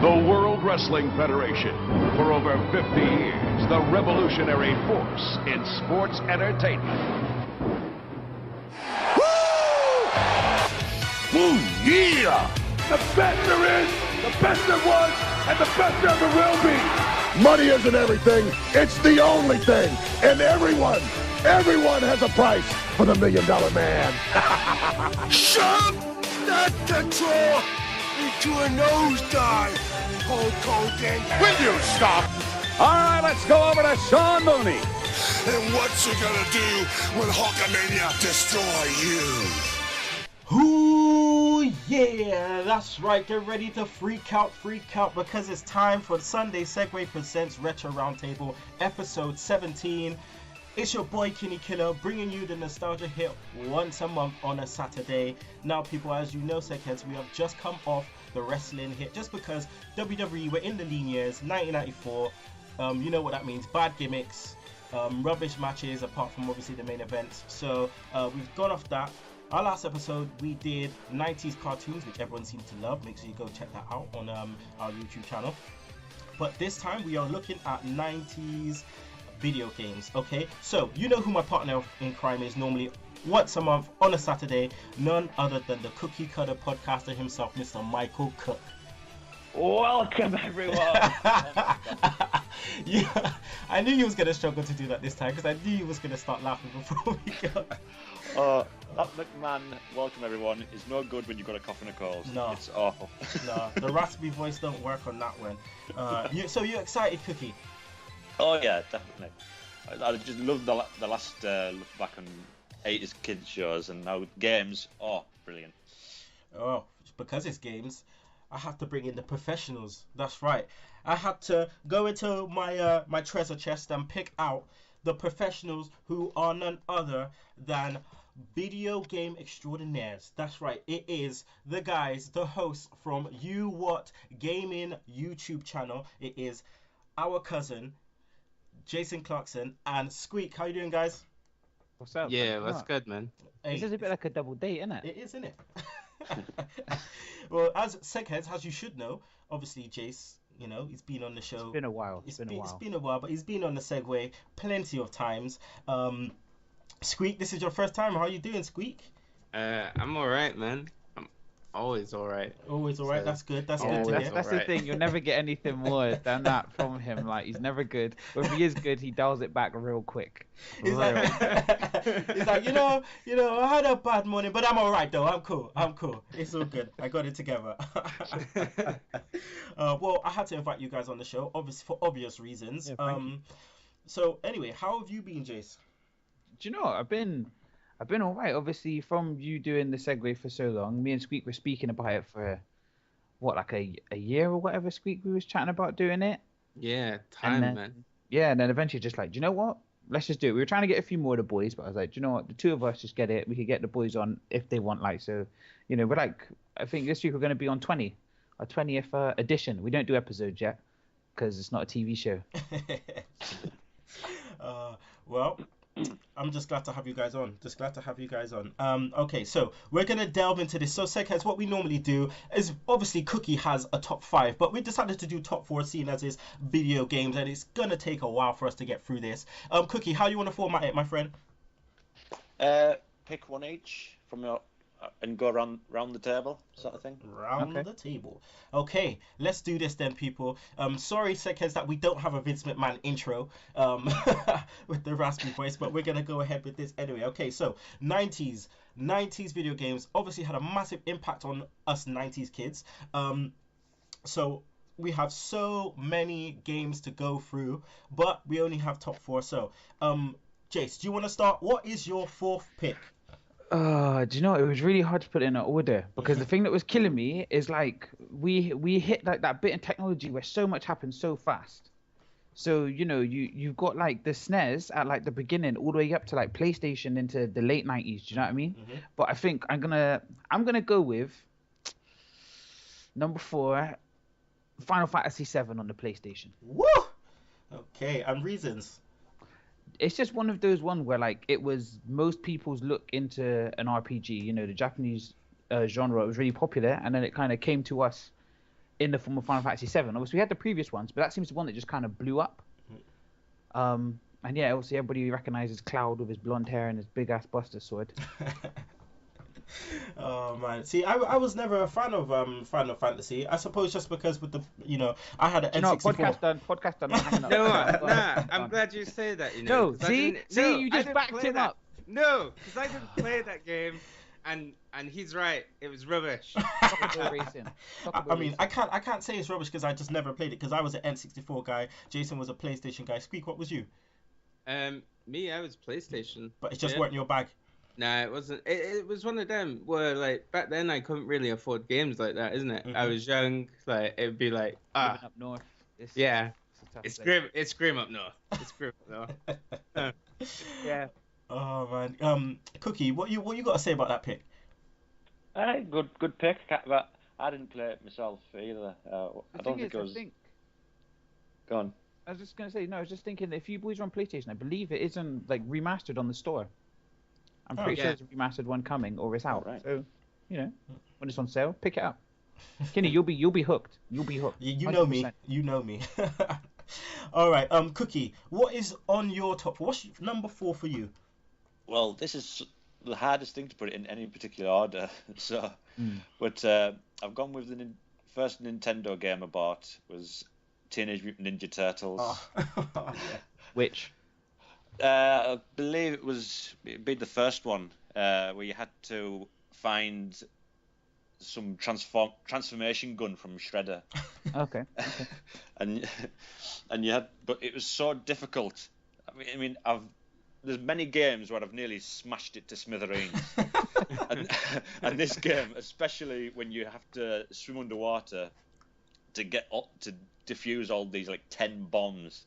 The World Wrestling Federation. For over 50 years, the revolutionary force in sports entertainment. Woo! Yeah! The best there is, the best there was, and the best there ever will be. Money isn't everything, it's the only thing. And everyone has a price for the $1 Million Man. Shove that control into a nosedive, Hulk Hogan. Will you stop? All right, let's go over to Sean Mooney. And what's he gonna do when Hulkamania destroy you? Ooh, yeah, that's right. Get ready to freak out, because it's time for Sunday Segue Presents Retro Roundtable, episode 17. It's your boy Kinny Killa bringing you the nostalgia hit once a month on a Saturday. Now, people, as you know, Segheads, we have just come off the wrestling hit just because WWE were in the lean years, 1994. You know what that means: bad gimmicks, rubbish matches, apart from obviously the main events. So we've gone off that. Our last episode, we did 90s cartoons, which everyone seemed to love. Make sure you go check that out on our YouTube channel. But this time, we are looking at 90s video games, okay? So, you know who my partner in crime is normally once a month on a Saturday. None other than the cookie cutter podcaster himself, Mr. Michael Cook. Welcome, everyone. Yeah, I knew you was going to struggle to do that this time, because I knew you was going to start laughing before we go. That McMahon, welcome everyone, is no good when you've got a cough and a cold. No. It's awful. No, the raspy voice don't work on that one. So you're excited, Cookie? Oh yeah, definitely. I just love the last look back on 80s kids shows, and now games. Oh, brilliant. Oh, because it's games, I have to bring in the professionals. That's right. I had to go into my my treasure chest and pick out the professionals who are none other than video game extraordinaires. That's right. It is the guys, the hosts from uWatt Gaming YouTube channel. It is our cousin Jason Clarkson and Squeak. How you doing, guys? What's up? Yeah, that's good, man. Hey, This is a bit like a double date, isn't it? it is, isn't it? Well, as Segheads, as you should know, obviously Jace, you know, he's been on the show. It's been a while. It's been a while, but he's been on the Segue plenty of times. Squeak, this is your first time. How you doing, Squeak? I'm alright, man. I'm always alright. Always alright. So, That's good. That's yeah, good to That's, hear. that's the Alright. thing. You'll never get anything more than that from him. Like, he's never good. But if he is good, he dials it back real quick. He's like, he's like, you know, I had a bad morning, but I'm alright though. I'm cool. It's all good. I got it together. Well, I had to invite you guys on the show, obviously for obvious reasons. Yeah, thank you. So anyway, how have you been, Jace? Do you know what? I've been all right. Obviously, from you doing the Segue for so long, me and Squeak were speaking about it for what, like a year or whatever. Squeak, we was chatting about doing it. Yeah, time, then- man. Yeah, and then eventually just like, do you know what? Let's just do it. We were trying to get a few more of the boys, but I was like, do you know what? The two of us just get it. We could get the boys on if they want, like, so, you know, we're like, I think this week we're going to be on our 20th edition. We don't do episodes yet because it's not a TV show. Well, I'm just glad to have you guys on. Okay, so we're going to delve into this. So, Segheads, what we normally do is, obviously, Cookie has a top 5, but we decided to do top 4, seeing as it's video games, and it's going to take a while for us to get through this. Cookie, how do you want to format it, my friend? Pick one each from your and go round the table, sort of thing. Round the table. Okay, let's do this then, people. Sorry, Segheads, that we don't have a Vince McMahon intro with the raspy voice, but we're gonna go ahead with this anyway. Okay, so 90s video games obviously had a massive impact on us 90s kids. So we have so many games to go through, but we only have top 4. So, Jace, do you want to start? What is your 4th pick? Do you know, it was really hard to put in an order because the thing that was killing me is like we hit like that bit in technology where so much happens so fast. So, you know, you've got like the SNES at like the beginning all the way up to like PlayStation into the late 90s. Do you know what I mean? Mm-hmm. But I think I'm gonna go with number 4, Final Fantasy VII on the PlayStation. Woo! Okay, and reasons. It's just one of those ones where like it was most people's look into an RPG. You know, the Japanese genre was really popular, and then it kind of came to us in the form of Final Fantasy VII. Obviously, we had the previous ones, but that seems the one that just kind of blew up. And yeah, obviously everybody recognizes Cloud with his blonde hair and his big ass Buster sword. Oh man, see, I was never a fan of Final Fantasy. I suppose just because with the I had an N64. Podcast done. I'm hanging up. No, nah. I'm glad you say that. You know. No, see, you just backed him up. No, because I didn't play that game, and he's right. It was rubbish. I mean, I can't say it's rubbish because I just never played it because I was an N64 guy. Jason was a PlayStation guy. Squeak, what was you? Me, I was PlayStation. But it just weren't your bag. Nah, it wasn't. It was one of them where, like, back then I couldn't really afford games like that, isn't it? Mm-hmm. I was young. Like, it'd be like, up north. It's It's grim up north. It's grim up north. Yeah. Oh man. Cookie, what you got to say about that pick? Good pick, but I didn't play it myself either. I don't think it was. Go on. I was just gonna say, no, I was just thinking that if you boys are on PlayStation, I believe it isn't like remastered on the store. I'm pretty sure there's a remastered one coming or it's out. Right. So, when it's on sale, pick it up. Kenny, you'll be hooked. You'll be hooked. You know me. You know me. All right. Cookie, what is on your top 4? What's number 4 for you? Well, this is the hardest thing to put it in any particular order. So, but I've gone with the first Nintendo game I bought was Teenage Mutant Ninja Turtles. Oh. Which? I believe it'd be the first one where you had to find some transformation gun from Shredder. Okay. and you had, but it was so difficult. I mean, there's many games where I've nearly smashed it to smithereens, and this game, especially when you have to swim underwater to get up to defuse all these like 10 bombs,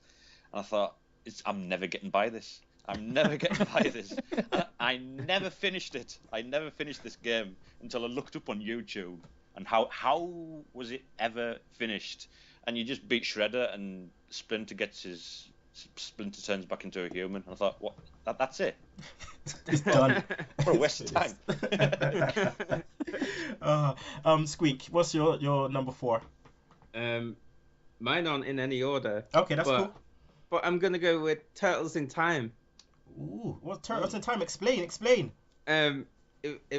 and I thought, I'm never getting by this. I'm never getting by this. I never finished it. I never finished this game until I looked up on YouTube and how was it ever finished? And you just beat Shredder and Splinter turns back into a human. And I thought, what? That's it. It's done. What a waste of time. Squeak, what's your number 4? Mine aren't in any order. Okay, that's cool. But I'm gonna go with Turtles in Time. Ooh, what Turtles in Time? Explain. It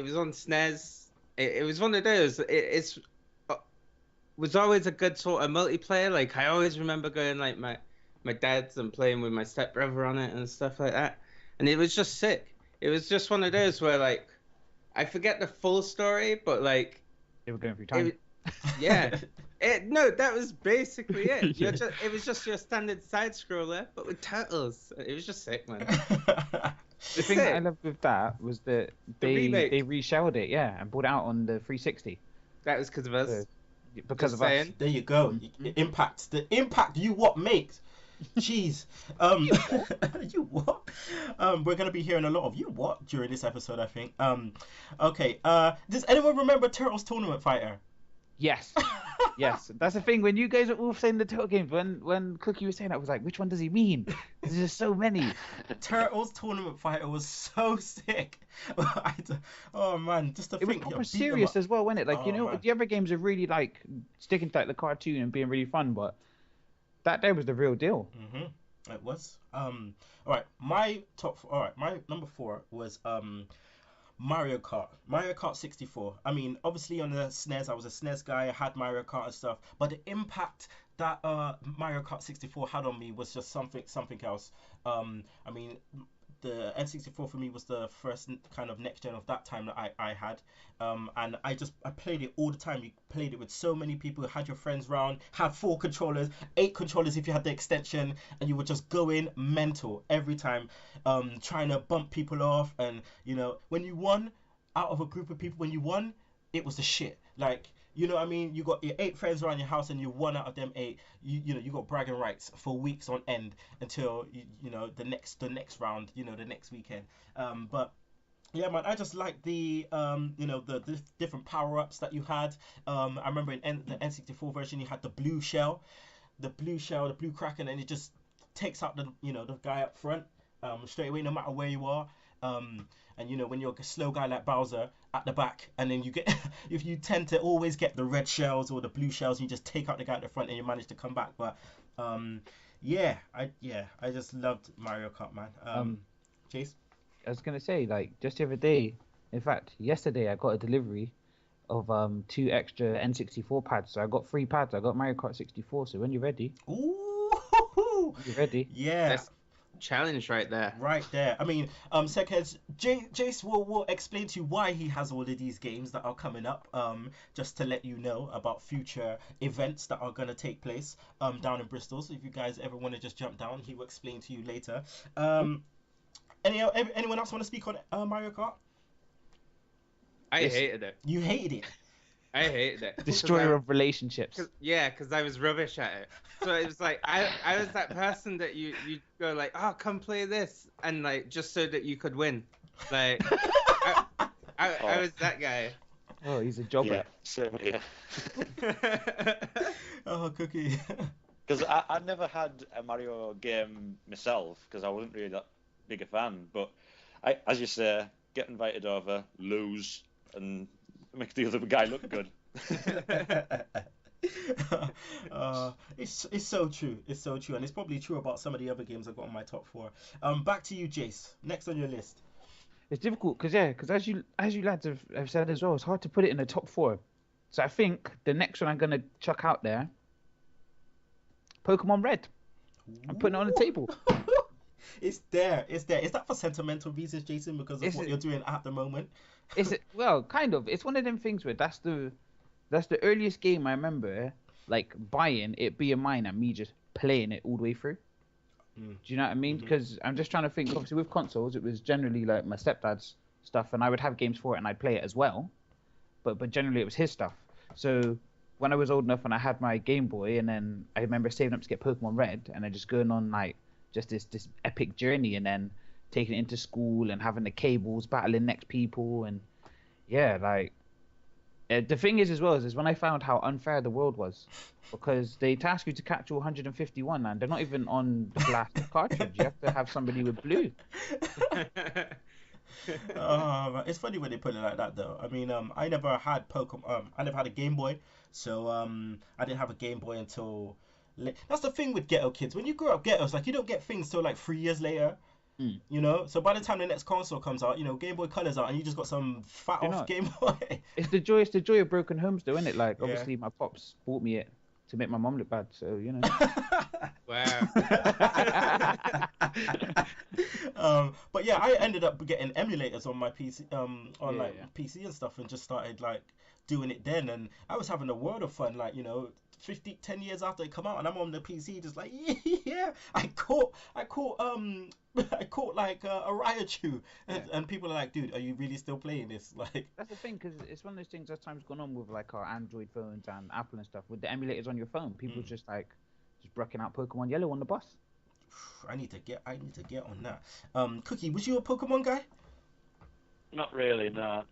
was on SNES. It was one of those. It was always a good sort of multiplayer. Like I always remember going like my dad's and playing with my stepbrother on it and stuff like that. And it was just sick. It was just one of those where like I forget the full story, but like they were going through time. Yeah. No, that was basically it. It was just your standard side scroller, but with turtles. It was just sick, man. The thing that I loved with that was that they reshelled it, and brought it out on the 360. That was because of us. So, because of us. There you go. The impact uWatt makes. Jeez. uWatt. We're gonna be hearing a lot of uWatt during this episode, I think. Okay. Does anyone remember Turtles Tournament Fighter? Yes. Yes. That's the thing. When you guys are all saying the Turtle games, when Cookie was saying that, I was like, which one does he mean? There's just so many. Turtles Tournament Fighter was so sick. Oh man, just to think. It was proper serious as well, wasn't it? Like, man. The other games are really like sticking to like the cartoon and being really fun, but that day was the real deal. Mm-hmm. It was. All right. My number 4 was Mario Kart 64. I mean, obviously on the SNES, I was a SNES guy. I had Mario Kart and stuff, but the impact that Mario Kart 64 had on me was just something else. I mean, the N64 for me was the first kind of next gen of that time that I had, and I played it all the time. You played it with so many people, had your friends round, had 4 controllers, 8 controllers if you had the extension, and you were just going mental every time, trying to bump people off. And when you won out of a group of people, it was the shit. Like, you know what I mean? You got your 8 friends around your house and you won out of them 8. You got bragging rights for weeks on end until the next round, the next weekend. But yeah, man, I just like the the different power-ups that you had. I remember in the N64 version you had the blue shell, the blue Kraken, and it just takes out the guy up front straight away, no matter where you are. And when you're a slow guy like Bowser, at the back, and then you get if you tend to always get the red shells or the blue shells, you just take out the guy at the front and you manage to come back. But I just loved Mario Kart, man. Chase? I was gonna say, like, just the other day, in fact, yesterday I got a delivery of 2 extra N64 pads. So I got 3 pads. I got Mario Kart 64. So when you're ready, Ooh, you ready? yeah. That's challenge right there. Right there. I mean, Segheads, Jace will explain to you why he has all of these games that are coming up, just to let you know about future events that are going to take place down in Bristol. So if you guys ever want to just jump down, he will explain to you later. Anyone else want to speak on Mario Kart? I hated it. You hated it. I hated it. Destroyer of relationships. Because I was rubbish at it. So it was like I was that person that you go like, oh, come play this, and like just so that you could win. Like I was that guy. Oh, he's a jobber. Yeah, same here. Oh, Cookie. Because I never had a Mario game myself, because I wasn't really that big a fan. But I, as you say, get invited over, lose, and make the other guy look good. It's so true. It's so true, and it's probably true about some of the other games I've got on my top 4. Back to you, Jace. Next on your list. It's difficult because as you lads have said as well, it's hard to put it in the top 4. So I think the next one I'm gonna chuck out there, Pokemon Red. I'm putting it on the table. It's there. Is that for sentimental reasons, Jason? Because of what you're doing at the moment? Well, kind of. It's one of them things where that's the earliest game I remember like buying it being mine and me just playing it all the way through. Do you know what I mean? Because I'm just trying to think. Obviously, with consoles, it was generally like my stepdad's stuff, and I would have games for it, and I'd play it as well. But generally, it was his stuff. So when I was old enough and I had my Game Boy, and then I remember saving up to get Pokemon Red, and then just going on like just this epic journey, and then taking it into school and having the cables, battling next people, and yeah, like the thing is as well is when I found how unfair the world was, because they task you to catch all 151, and they're not even on the black cartridge. You have to have somebody with blue. It's funny when they put it like that, though. I mean, I never had Pokemon. I never had a Game Boy, so I didn't have a Game Boy until. That's the thing with ghetto kids. When you grow up ghetto, it's like you don't get things till like 3 years later. You know, so by the time the next console comes out, you know, Game Boy Color's out, and you just got some fat off Game Boy. It's the joy of broken homes, though, isn't it? Like, obviously, my pops bought me it to make my mom look bad, so you know. Wow. But yeah, I ended up getting emulators on my PC, PC and stuff, and just started like doing it then, and I was having a world of fun, like, you know. 10 years after it come out, and I'm on the PC just like, yeah, I caught like a Raichu, and people are like, dude, are you really still playing this? Like, that's the thing, because it's one of those things as time's gone on with like our Android phones and Apple and stuff, with the emulators on your phone, people just brucking out Pokemon Yellow on the bus. I need to get on that. Cookie, was you a Pokemon guy? Not really, no.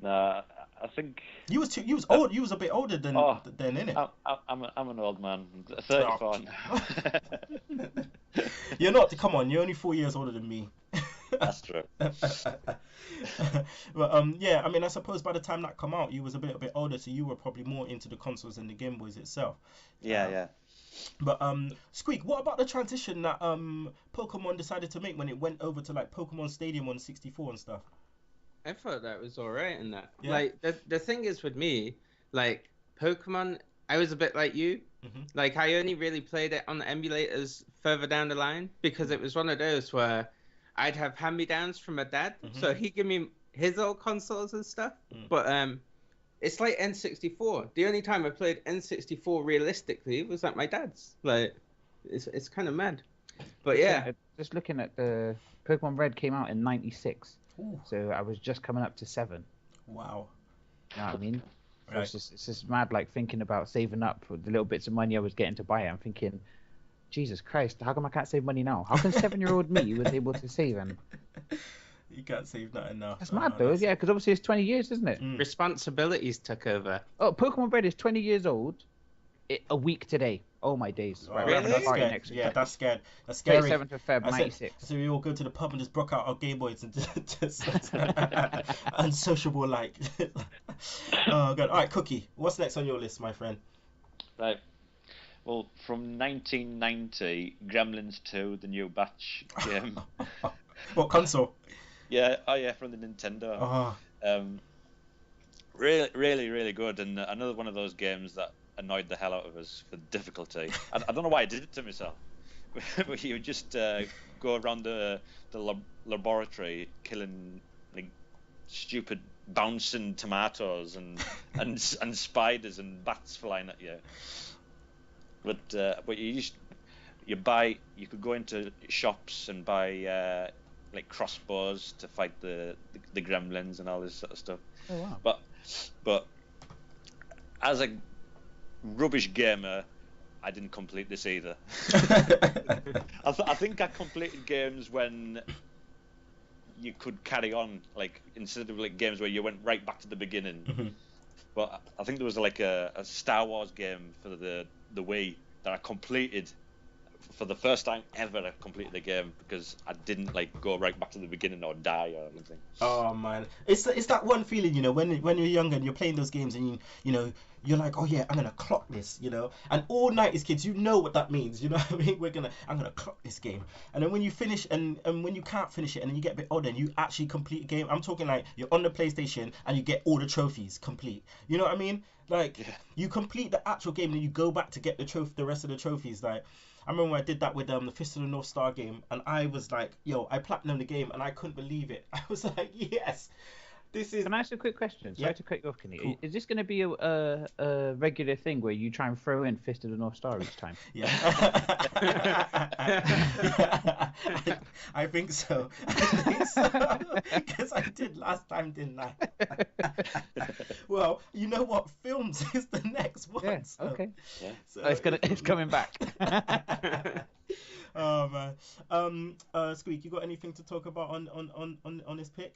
Nah, I think you was old. You was a bit older than innit? I'm an old man, 34 now. You're not. Come on, you're only 4 years older than me. That's true. But yeah, I mean, I suppose by the time that come out, you was a bit older, so you were probably more into the consoles than the Game Boys itself. Yeah. But Squeak, what about the transition that Pokemon decided to make when it went over to like Pokemon Stadium on 64 and stuff? I thought that was alright in that. Yeah. Like the thing is with me, like Pokemon, I was a bit like you. Like I only really played it on the emulators further down the line, because it was one of those where I'd have hand-me-downs from my dad, so he'd give me his old consoles and stuff. But it's like N64. The only time I played N64 realistically was at my dad's. Like it's kind of mad. But yeah, just looking at the Pokemon Red came out in '96. So I was just coming up to 7. Wow. You know what I mean? Right. It's just mad, like thinking about saving up for the little bits of money I was getting to buy it. I'm thinking, Jesus Christ, how come I can't save money now? How come 7-year-old me was able to save? And you can't save nothing now. That's mad though, yeah, because obviously it's 20 years, isn't it? Responsibilities took over. Oh, Pokemon Red is 20 years old, a week today. Oh my days! Oh, Right, we're having a Really? party scared. next week. Yeah, that's scared. That's scary. 27th of Feb, I said, 96. so we all go to the pub and just broke out our Game Boys and just unsociable like. Oh god. All right, Cookie. What's next on your list, my friend? Right. Well, from 1990, Gremlins 2, the new batch game. What console? Yeah, from the Nintendo. Oh. Really, really, really good, and another one of those games that annoyed the hell out of us for difficulty. I don't know why I did it to myself. But you just go around the laboratory killing like stupid bouncing tomatoes and spiders and bats flying at you. But you could go into shops and buy like crossbows to fight the gremlins and all this sort of stuff. Oh wow. But as a rubbish gamer, I didn't complete this either. I think I completed games when you could carry on, like instead of like games where you went right back to the beginning. Mm-hmm. But I think there was like a Star Wars game for the Wii that I completed for the first time ever. I completed the game because I didn't like go right back to the beginning or die or anything. Oh man, it's that one feeling, you know, when you're younger and you're playing those games and you know you're like, oh yeah, I'm gonna clock this, you know, and all 90s kids, you know what that means, you know what I mean? I'm gonna clock this game, and then when you finish and when you can't finish it and then you get a bit older and you actually complete a game, I'm talking like you're on the PlayStation and you get all the trophies complete, you know what I mean? Like you complete the actual game and then you go back to get the rest of the trophies, like. I remember when I did that with the Fist of the North Star game, and I was like, yo, I platinumed the game, and I couldn't believe it. I was like, yes, this is... Can I ask a quick question? Sorry Yeah. to cut you off, Kenny. Cool. Is this going to be a regular thing where you try and throw in Fist of the North Star each time? Yeah. I think so. Because I did last time, didn't I? Well, you know what? Films is the next one. Yeah, so- okay. Yeah. so- It's coming back. Oh man. Squeak, you got anything to talk about on this pick?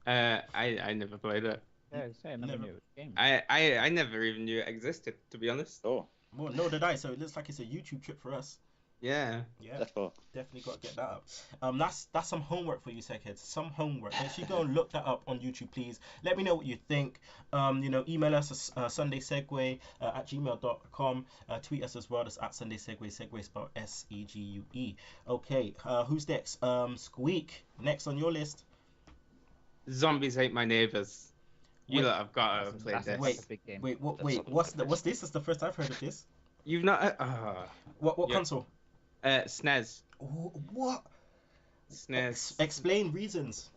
I never played it. Yeah, say another Never. new game. I never even knew it existed, to be honest. Oh, Well, no, did I? So it looks like it's a YouTube trip for us. Yeah. Yeah. that's cool. Definitely got to get that up. That's some homework for you, Segheads. Some homework. Make sure you go and look that up on YouTube, please. Let me know what you think. You know, email us SundaySegue at gmail.com. Tweet us as well. That's at SundaySegue. Segue spelled SEGUE. Okay. Who's next? Squeak. Next on your list. Zombies Hate My Neighbors. You Wait. lot have got to play That's this. a big game. Wait. What? That's Wait. something What's different. what's this? That's the first I've heard of this. You've not. What Yeah. console? SNES. What? SNES. Explain reasons.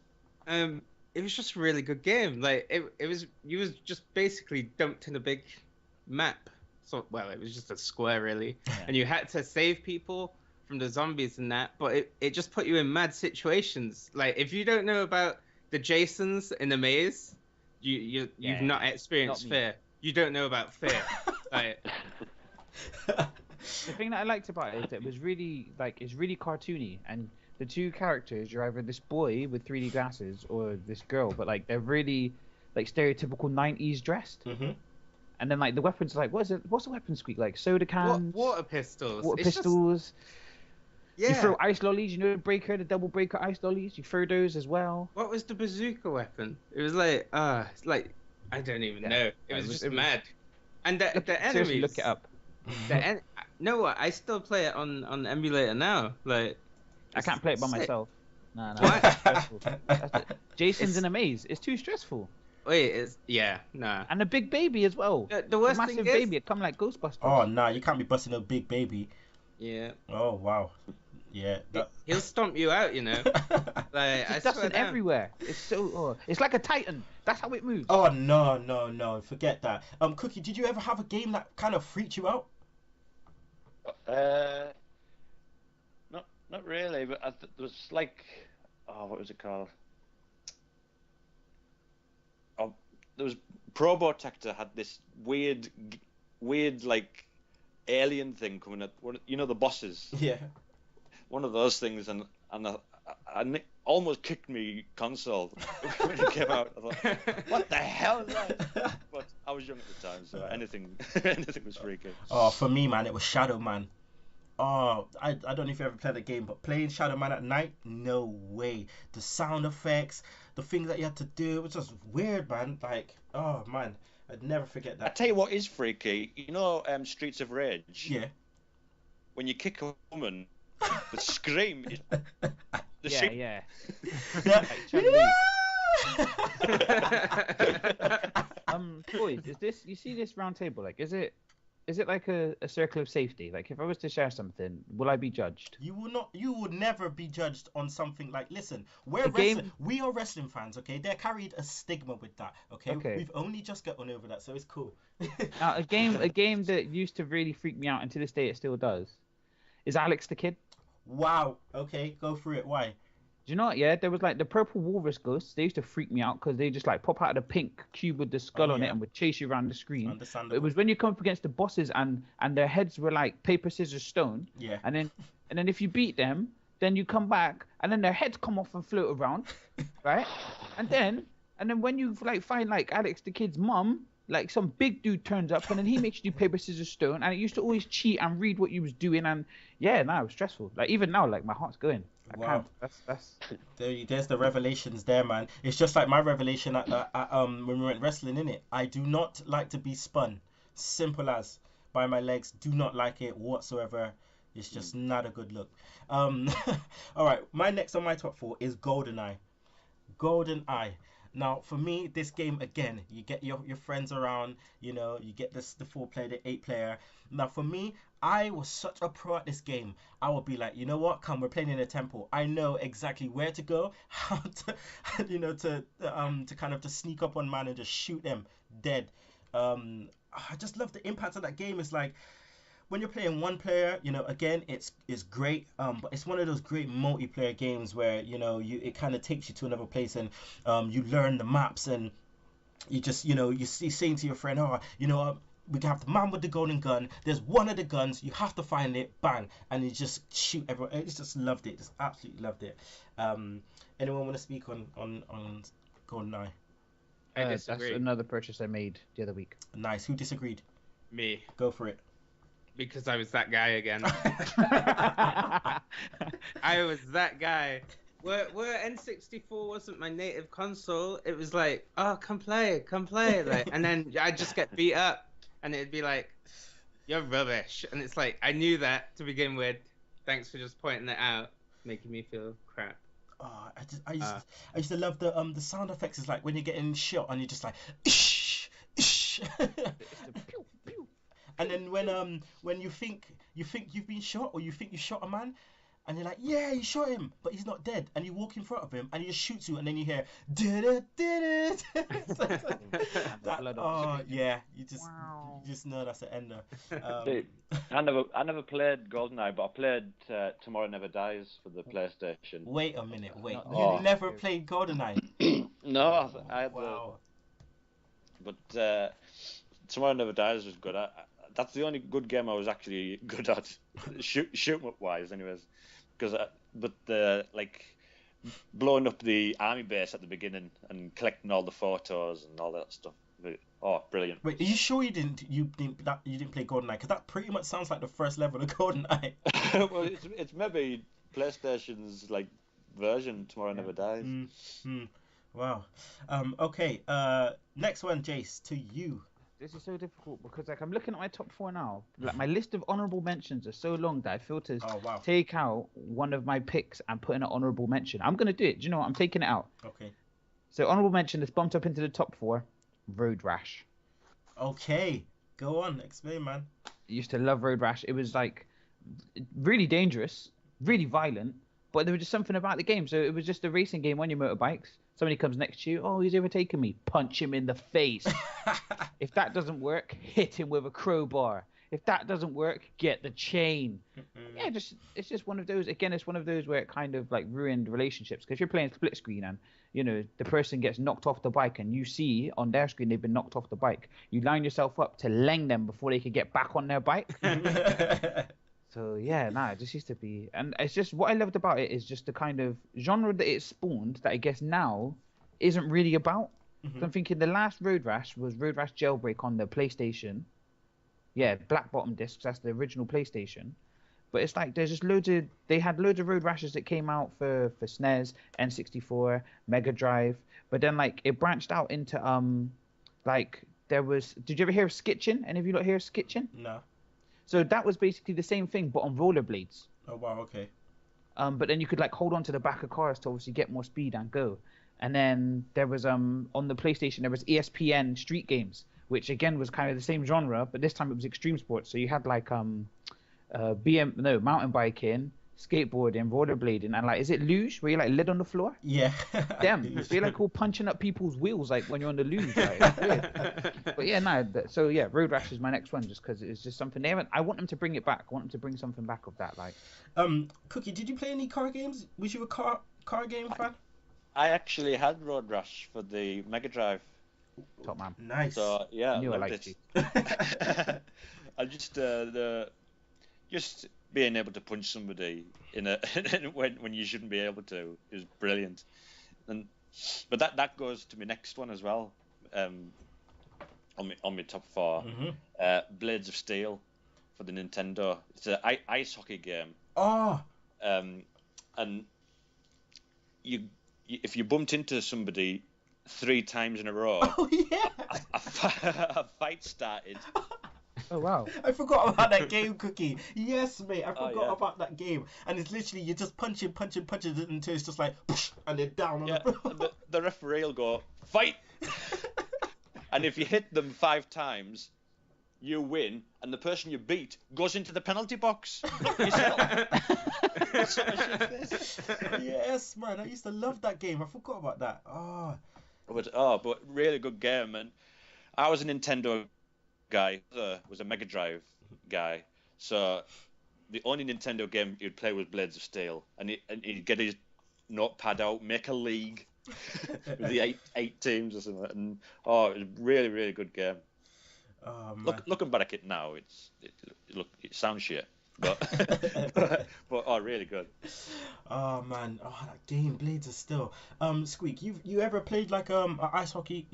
It was just a really good game. Like it was. You was just basically dumped in a big map. So it was just a square really, and you had to save people from the zombies and that. But it just put you in mad situations. Like if you don't know about the Jasons in the maze, you've not experienced not me. fear. You don't know about fear. Like, The thing that I liked about it is that it was really it's really cartoony, and the two characters, you're either this boy with 3D glasses or this girl, but like they're really like stereotypical 90s dressed. Mm-hmm. And then like the weapons, like what's the weapon, Squeak? Like soda cans, water pistols. water It's just- pistols. yeah. You throw ice lollies, you know the breaker, the double breaker ice lollies. You throw those as well. What was the bazooka weapon? It was like, it's like, I don't even Yeah. know. It was just mad. And the Seriously, enemies. look it up. No, I still play it on emulator now. Like, I can't play it by sick. myself. No, What? it's stressful. Jason's in a maze. It's too stressful. Wait, nah. And a big baby as well. The worst massive thing is, baby. It come like Ghostbusters. Oh nah, you can't be busting a big baby. yeah, Oh wow. Yeah. he'll stomp you out, you know. Like, I It's swear dusting down. everywhere. It's so. It's like a Titan. That's how it moves. Oh no, forget that. Cookie, did you ever have a game that kind of freaked you out? Not really, but there was like, what was it called? Oh, there was Probotector had this weird like alien thing coming at, you know, the bosses. Yeah. One of those things, and and it almost kicked me console when it came out. I thought, what the hell is that? But I was young at the time, so anything was freaky. Oh, for me, man, it was Shadow Man. Oh, I don't know if you ever played the game, but playing Shadow Man at night, no way. The sound effects, the things that you had to do, it was just weird, man. Like, oh man, I'd never forget I that. tell you what is freaky. You know, Streets of Rage. Yeah. When you kick a woman, the scream. Yeah. Boys, is this? You see this round table? Like, is it like a circle of safety? Like, if I was to share something, will I be judged? You will not. You would never be judged on something like. Listen, we are wrestling fans. Okay, they're carried a stigma with that. Okay, we've only just gotten over that, so it's cool. Now, a game that used to really freak me out, and to this day it still does, is Alex the Kid. Wow. Okay, go through it. Why? Do you know what? Yeah, there was like the purple walrus ghosts. They used to freak me out because they just like pop out of the pink cube with the skull on it and would chase you around the screen. Understandable. It was when you come up against the bosses and their heads were like paper, scissors, stone. Yeah. And then if you beat them, then you come back and then their heads come off and float around, right? And then when you like find like Alex the Kid's mum, like some big dude turns up and then he makes you do paper, scissors, stone, and it used to always cheat and read what you was doing, and yeah, now it was stressful. Like even now, like my heart's going. Wow. That's there's the revelations there, man. It's just like my revelation at when we went wrestling, innit? I do not like to be spun. Simple as. By my legs. Do not like it whatsoever. It's just not a good look. All right, my next on my top 4 is GoldenEye. GoldenEye. Now, for me, this game, again, you get your friends around, you know, you get the 4-player, the 8-player. Now, for me, I was such a pro at this game. I would be like, you know what? Come, we're playing in a temple. I know exactly where to go, how to, you know, to kind of just sneak up on man and just shoot them dead. I just love the impact of that game. It's like, when you're playing one player, you know, again, it's great, but it's one of those great multiplayer games where, you know, it kind of takes you to another place, and you learn the maps, and you just, you know, you see saying to your friend, oh, you know, we have the man with the golden gun, there's one of the guns, you have to find it, bang, and you just shoot everyone. I just loved it, just absolutely loved it. Anyone want to speak on GoldenEye? I disagree. That's another purchase I made the other week. Nice. Who disagreed? Me. Go for it. Because I was that guy again. I was that guy. Where N64 wasn't my native console, it was like, oh, come play, like, and then I'd just get beat up, and it'd be like, you're rubbish, and it's like, I knew that to begin with. Thanks for just pointing it out, making me feel crap. Oh, I used to love the sound effects. It's like when you're getting shot and you're just like, ish, ish. And then when you think you've been shot, or you think you shot a man, and you're like, yeah, you shot him, but he's not dead, and you walk in front of him and he just shoots you, and then you hear did it. Oh yeah, you just know that's the ender. I never played GoldenEye, but I played Tomorrow Never Dies for the PlayStation. Wait a minute, you never played GoldenEye? No, I had wow. But Tomorrow Never Dies was good. That's the only good game I was actually good at, shoot up wise, anyways. But like blowing up the army base at the beginning and collecting all the photos and all that stuff. Oh, brilliant! Wait, are you sure you didn't play GoldenEye? Because that pretty much sounds like the first level of GoldenEye. Well, it's maybe PlayStation's like version. Tomorrow Never Dies. Wow. Okay. Next one, Jace, to you. This is so difficult because like I'm looking at my top 4 now. Like my list of honorable mentions are so long that I feel to take out one of my picks and put in an honorable mention. I'm gonna do it. Do you know what? I'm taking it out. Okay. So honorable mention that's bumped up into the top 4. Road Rash. Okay. Go on. Explain, man. I used to love Road Rash. It was like really dangerous, really violent, but there was just something about the game. So it was just a racing game on your motorbikes. Somebody comes next to you. Oh, he's overtaken me. Punch him in the face. If that doesn't work, hit him with a crowbar. If that doesn't work, get the chain. Yeah, it's just one of those. Again, it's one of those where it kind of like ruined relationships. Because you're playing split screen and, you know, the person gets knocked off the bike and you see on their screen they've been knocked off the bike. You line yourself up to leng them before they could get back on their bike. So yeah, nah, it just used to be, and it's just what I loved about it is just the kind of genre that it spawned that I guess now isn't really about. So I'm thinking the last Road Rash was Road Rash Jailbreak on the PlayStation. Yeah, black bottom discs. That's the original PlayStation. But it's like there's just they had loads of Road Rashes that came out for SNES, N64, Mega Drive. But then like it branched out into like there was. Did you ever hear of Skitchin? Any of you lot hear of Skitchin? No. So that was basically the same thing, but on rollerblades. Oh wow, okay. But then you could like hold on to the back of cars to obviously get more speed and go. And then there was on the PlayStation there was ESPN Street Games, which again was kind of the same genre, but this time it was extreme sports. So you had like mountain biking, skateboarding, rollerblading, and like is it luge where you like lid on the floor? Yeah. Damn, so you're like all punching up people's wheels like when you're on the luge. Like, it's weird. But yeah, no. So yeah, Road Rash is my next one just because it's just something they haven't. I want them to bring it back. I want them to bring something back of that. Like, Cookie, did you play any car games? Was you a car game fan? I actually had Road Rash for the Mega Drive. top man. Nice. So yeah, I knew I loved liked it. you. I just being able to punch somebody in a when you shouldn't be able to is brilliant. But that goes to my next one as well. On my top 4, Blades of Steel for the Nintendo. It's an ice hockey game. Oh. And if you bumped into somebody 3 times in a row, Oh yeah. a fight started. Oh wow. I forgot about that game, Cookie. Yes, mate. I forgot yeah. about that game. And it's literally you're just punching until it's just like, and they're down on Yeah, the floor. and the referee will go, fight! And if you hit them 5 times, you win, and the person you beat goes into the penalty box. Yourself. Yes, man. I used to love that game. I forgot about that. Oh. But really good game. And I was a Nintendo guy, was a Mega Drive guy. So the only Nintendo game you'd play was Blades of Steel, and he'd get his notepad out, make a league with the eight teams or something. And it was a really, really good game. Oh, man. Looking back at it now, it sounds shit, but really good. Oh man, that game, Blades of Steel. Squeak, you ever played like a ice hockey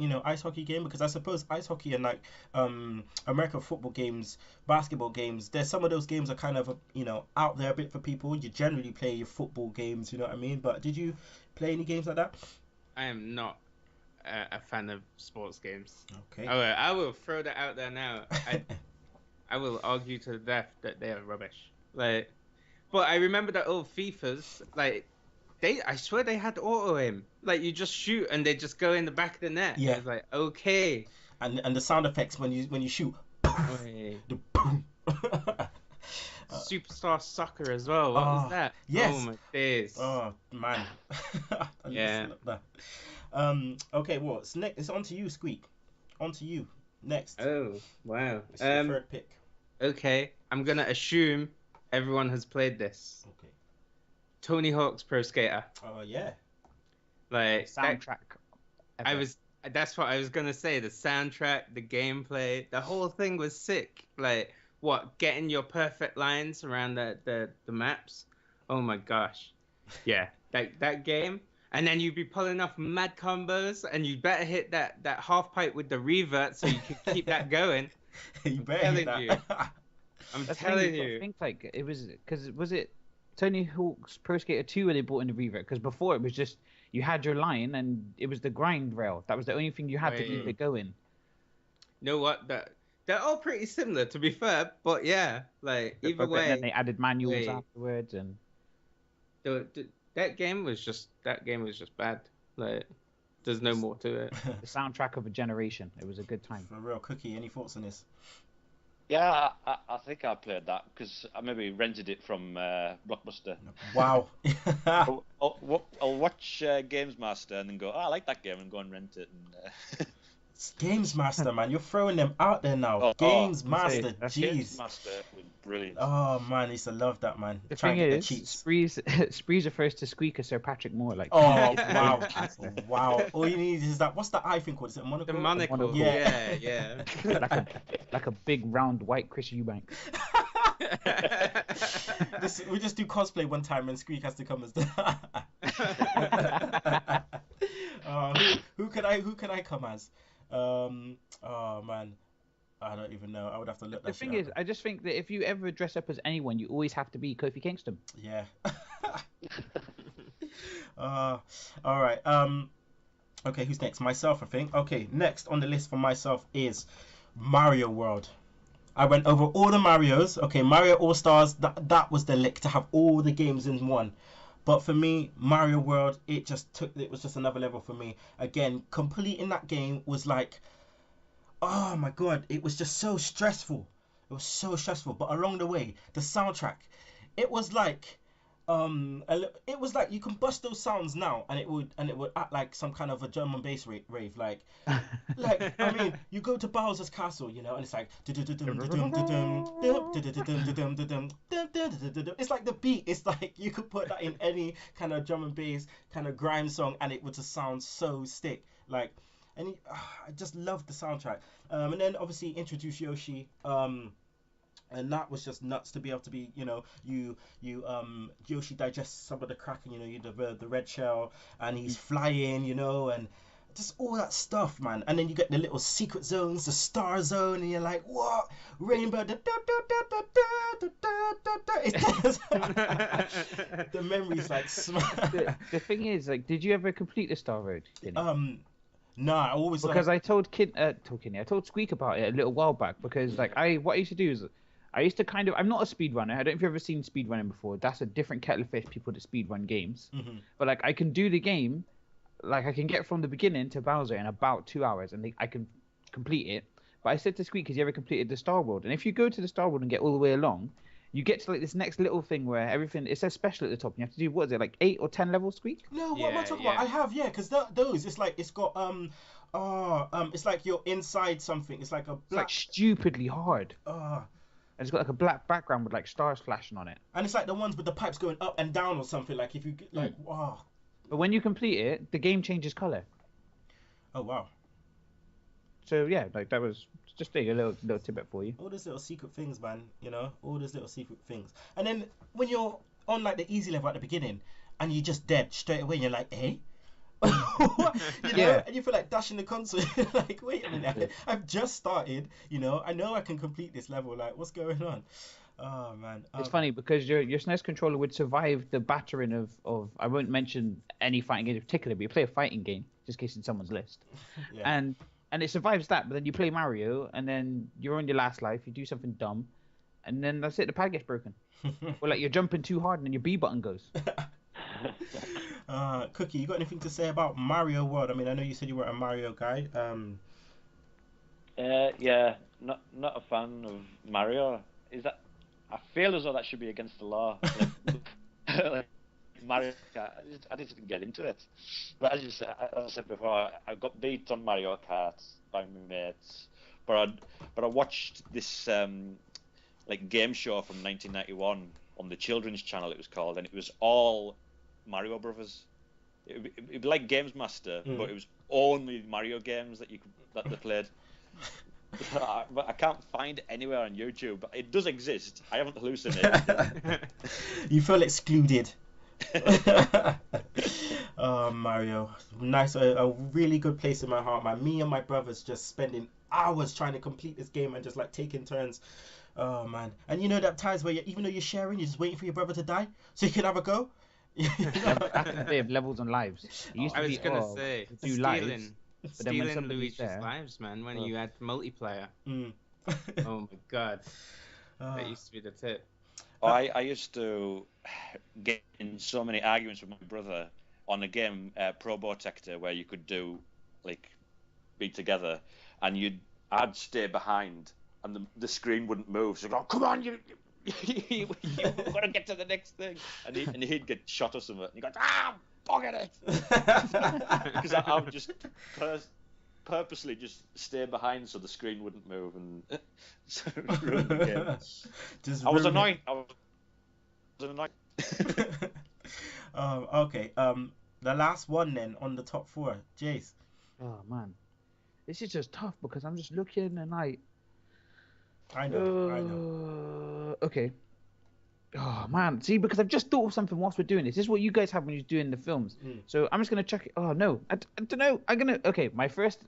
game? Because I suppose ice hockey and like American football games, basketball games, there's some of those games are kind of out there a bit for people. You generally play your football games, you know what I mean? But did you play any games like that? I am not a fan of sports games. Okay. I will throw that out there now. I will argue to the death that they are rubbish. Like, but I remember that old FIFAs. Like, I swear they had auto aim. Like, you just shoot and they just go in the back of the net. Yeah. It's like, okay. And the sound effects when you shoot. Okay. The boom. Superstar Soccer as well. What was that? Yes. Oh my days. Oh man. Yeah. That. Okay, well, it's on to you, Squeak. On to you. Next. Oh wow. It's your third pick. Okay, I'm gonna assume everyone has played this. Okay. Tony Hawk's Pro Skater. Oh yeah. Like Soundtrack. That's what I was gonna say. The soundtrack, the gameplay, the whole thing was sick. Like getting your perfect lines around the maps. Oh my gosh. Yeah, that game. And then you'd be pulling off mad combos, and you'd better hit that half pipe with the revert so you can keep that going. You better hit that. I'm That's telling thing you. I think like it was because was it Tony Hawk's Pro Skater 2 where they brought in the revert? Because before it was just you had your line and it was the grind rail. That was the only thing you had to keep it going. You know what? They're all pretty similar, to be fair. But yeah, like either way. And then they added manuals afterwards, and that game was just bad. Like, there's no more to it. the soundtrack of a generation. It was a good time. For real, Cookie, any thoughts on this? Yeah, I think I played that because I maybe rented it from Blockbuster. Wow. I'll watch Games Master and then go, I like that game, and go and rent it. And, Games Master, man, you're throwing them out there now. Games Master, jeez. Games Master was brilliant. Oh man, I used to love that, man. The thing is, Sprees refers to Squeak as Sir Patrick Moore. Like, oh wow, wow. All you need is that. What's the eye thing called? Is it a monocle? The monocle. Yeah. like a big round white Chris Eubank. We just do cosplay one time and Squeak has to come as the. Who could I come as? Oh man, I don't even know. I would have to look. The thing is, I just think that if you ever dress up as anyone, you always have to be Kofi Kingston. Yeah. All right. Okay, who's next? Myself, I think. Okay, next on the list for myself is Mario World. I went over all the Marios. Okay, Mario All Stars. That was the lick to have all the games in one. But for me, Mario World, it was just another level for me. Again, completing that game was like, oh my god, it was just so stressful. It was so stressful. But along the way, the soundtrack, it was like, you can bust those sounds now, and it would act like some kind of a German bass rave, like I mean, you go to Bowser's Castle, and it's like it's like the beat. It's like you could put that in any kind of drum and bass kind of grime song, and it would just sound so sick. Like, and I just loved the soundtrack. And then obviously introduce Yoshi. And that was just nuts to be able to be, Yoshi digests some of the Kraken, the red shell, and he's flying, and just all that stuff, man. And then you get the little secret zones, the star zone, and you're like, what? Rainbow, the memories like the thing is, like, did you ever complete the Star Road? No, I always because I told Squeak about it a little while back, because what I used to do is I used to I'm not a speedrunner. I don't know if you've ever seen speedrunning before. That's a different kettle of fish, people that speedrun games. Mm-hmm. But I can do the game, I can get from the beginning to Bowser in about 2 hours, and I can complete it. But I said to Squeak, has you ever completed the Star World? And if you go to the Star World and get all the way along, you get to this next little thing where everything, it says special at the top, and you have to do, what is it, 8 or 10 levels, Squeak? No, what am I talking about? I have, because those, it's like, it's got, it's like you're inside something. It's like a black... It's stupidly hard. And it's got a black background with stars flashing on it. And it's like the ones with the pipes going up and down or something. Like if you wow. But when you complete it, the game changes color. Oh wow. So yeah, that was just a little tidbit for you. All those little secret things, man. All those little secret things. And then when you're on the easy level at the beginning, and you're just dead straight away, and you're like, eh? And you feel like dashing the console. Like, wait a minute, I've just started. I know I can complete this level. Like, what's going on? Oh man, it's funny because your SNES controller would survive the battering of I won't mention any fighting game in particular, but you play a fighting game just in case in someone's list, and it survives that. But then you play Mario, and then you're on your last life. You do something dumb, and then that's it. The pad gets broken. Or you're jumping too hard, and then your B button goes. Cookie, you got anything to say about Mario World? I mean, I know you said you were a Mario guy. Yeah, not a fan of Mario. Is that? I feel as though that should be against the law. Mario Kart, I didn't get into it. But as I said before, I got beat on Mario Kart by my mates. But I watched this game show from 1991 on the Children's Channel. It was called, and it was all Mario Brothers. It'd be like Games Master, but it was only Mario games that they played. But I can't find it anywhere on YouTube. But it does exist. I haven't hallucinated. You feel excluded. Oh, Mario, nice, a really good place in my heart, man. Me and my brothers just spending hours trying to complete this game and just taking turns. Oh man, and that times where even though you're sharing, you're just waiting for your brother to die so you can have a go. They have levels and lives. It used to be, stealing Luigi's lives, man. When you had multiplayer. Oh my god, that used to be the tip. I used to get in so many arguments with my brother on a game, Probotector, where you could do be together, and I'd stay behind, and the screen wouldn't move. So, come on, you gotta get to the next thing, and he'd get shot or something. And he goes, bugger it, because I would just purposely just stay behind so the screen wouldn't move and ruin the game. I was annoyed. Okay. The last one then on the top 4, Jace. Oh man, this is just tough because I'm just looking and I know. okay. Oh man, see, because I've just thought of something whilst we're doing this. This is what you guys have when you're doing the films. So I'm just gonna check it. Oh no, I don't know. Okay. My first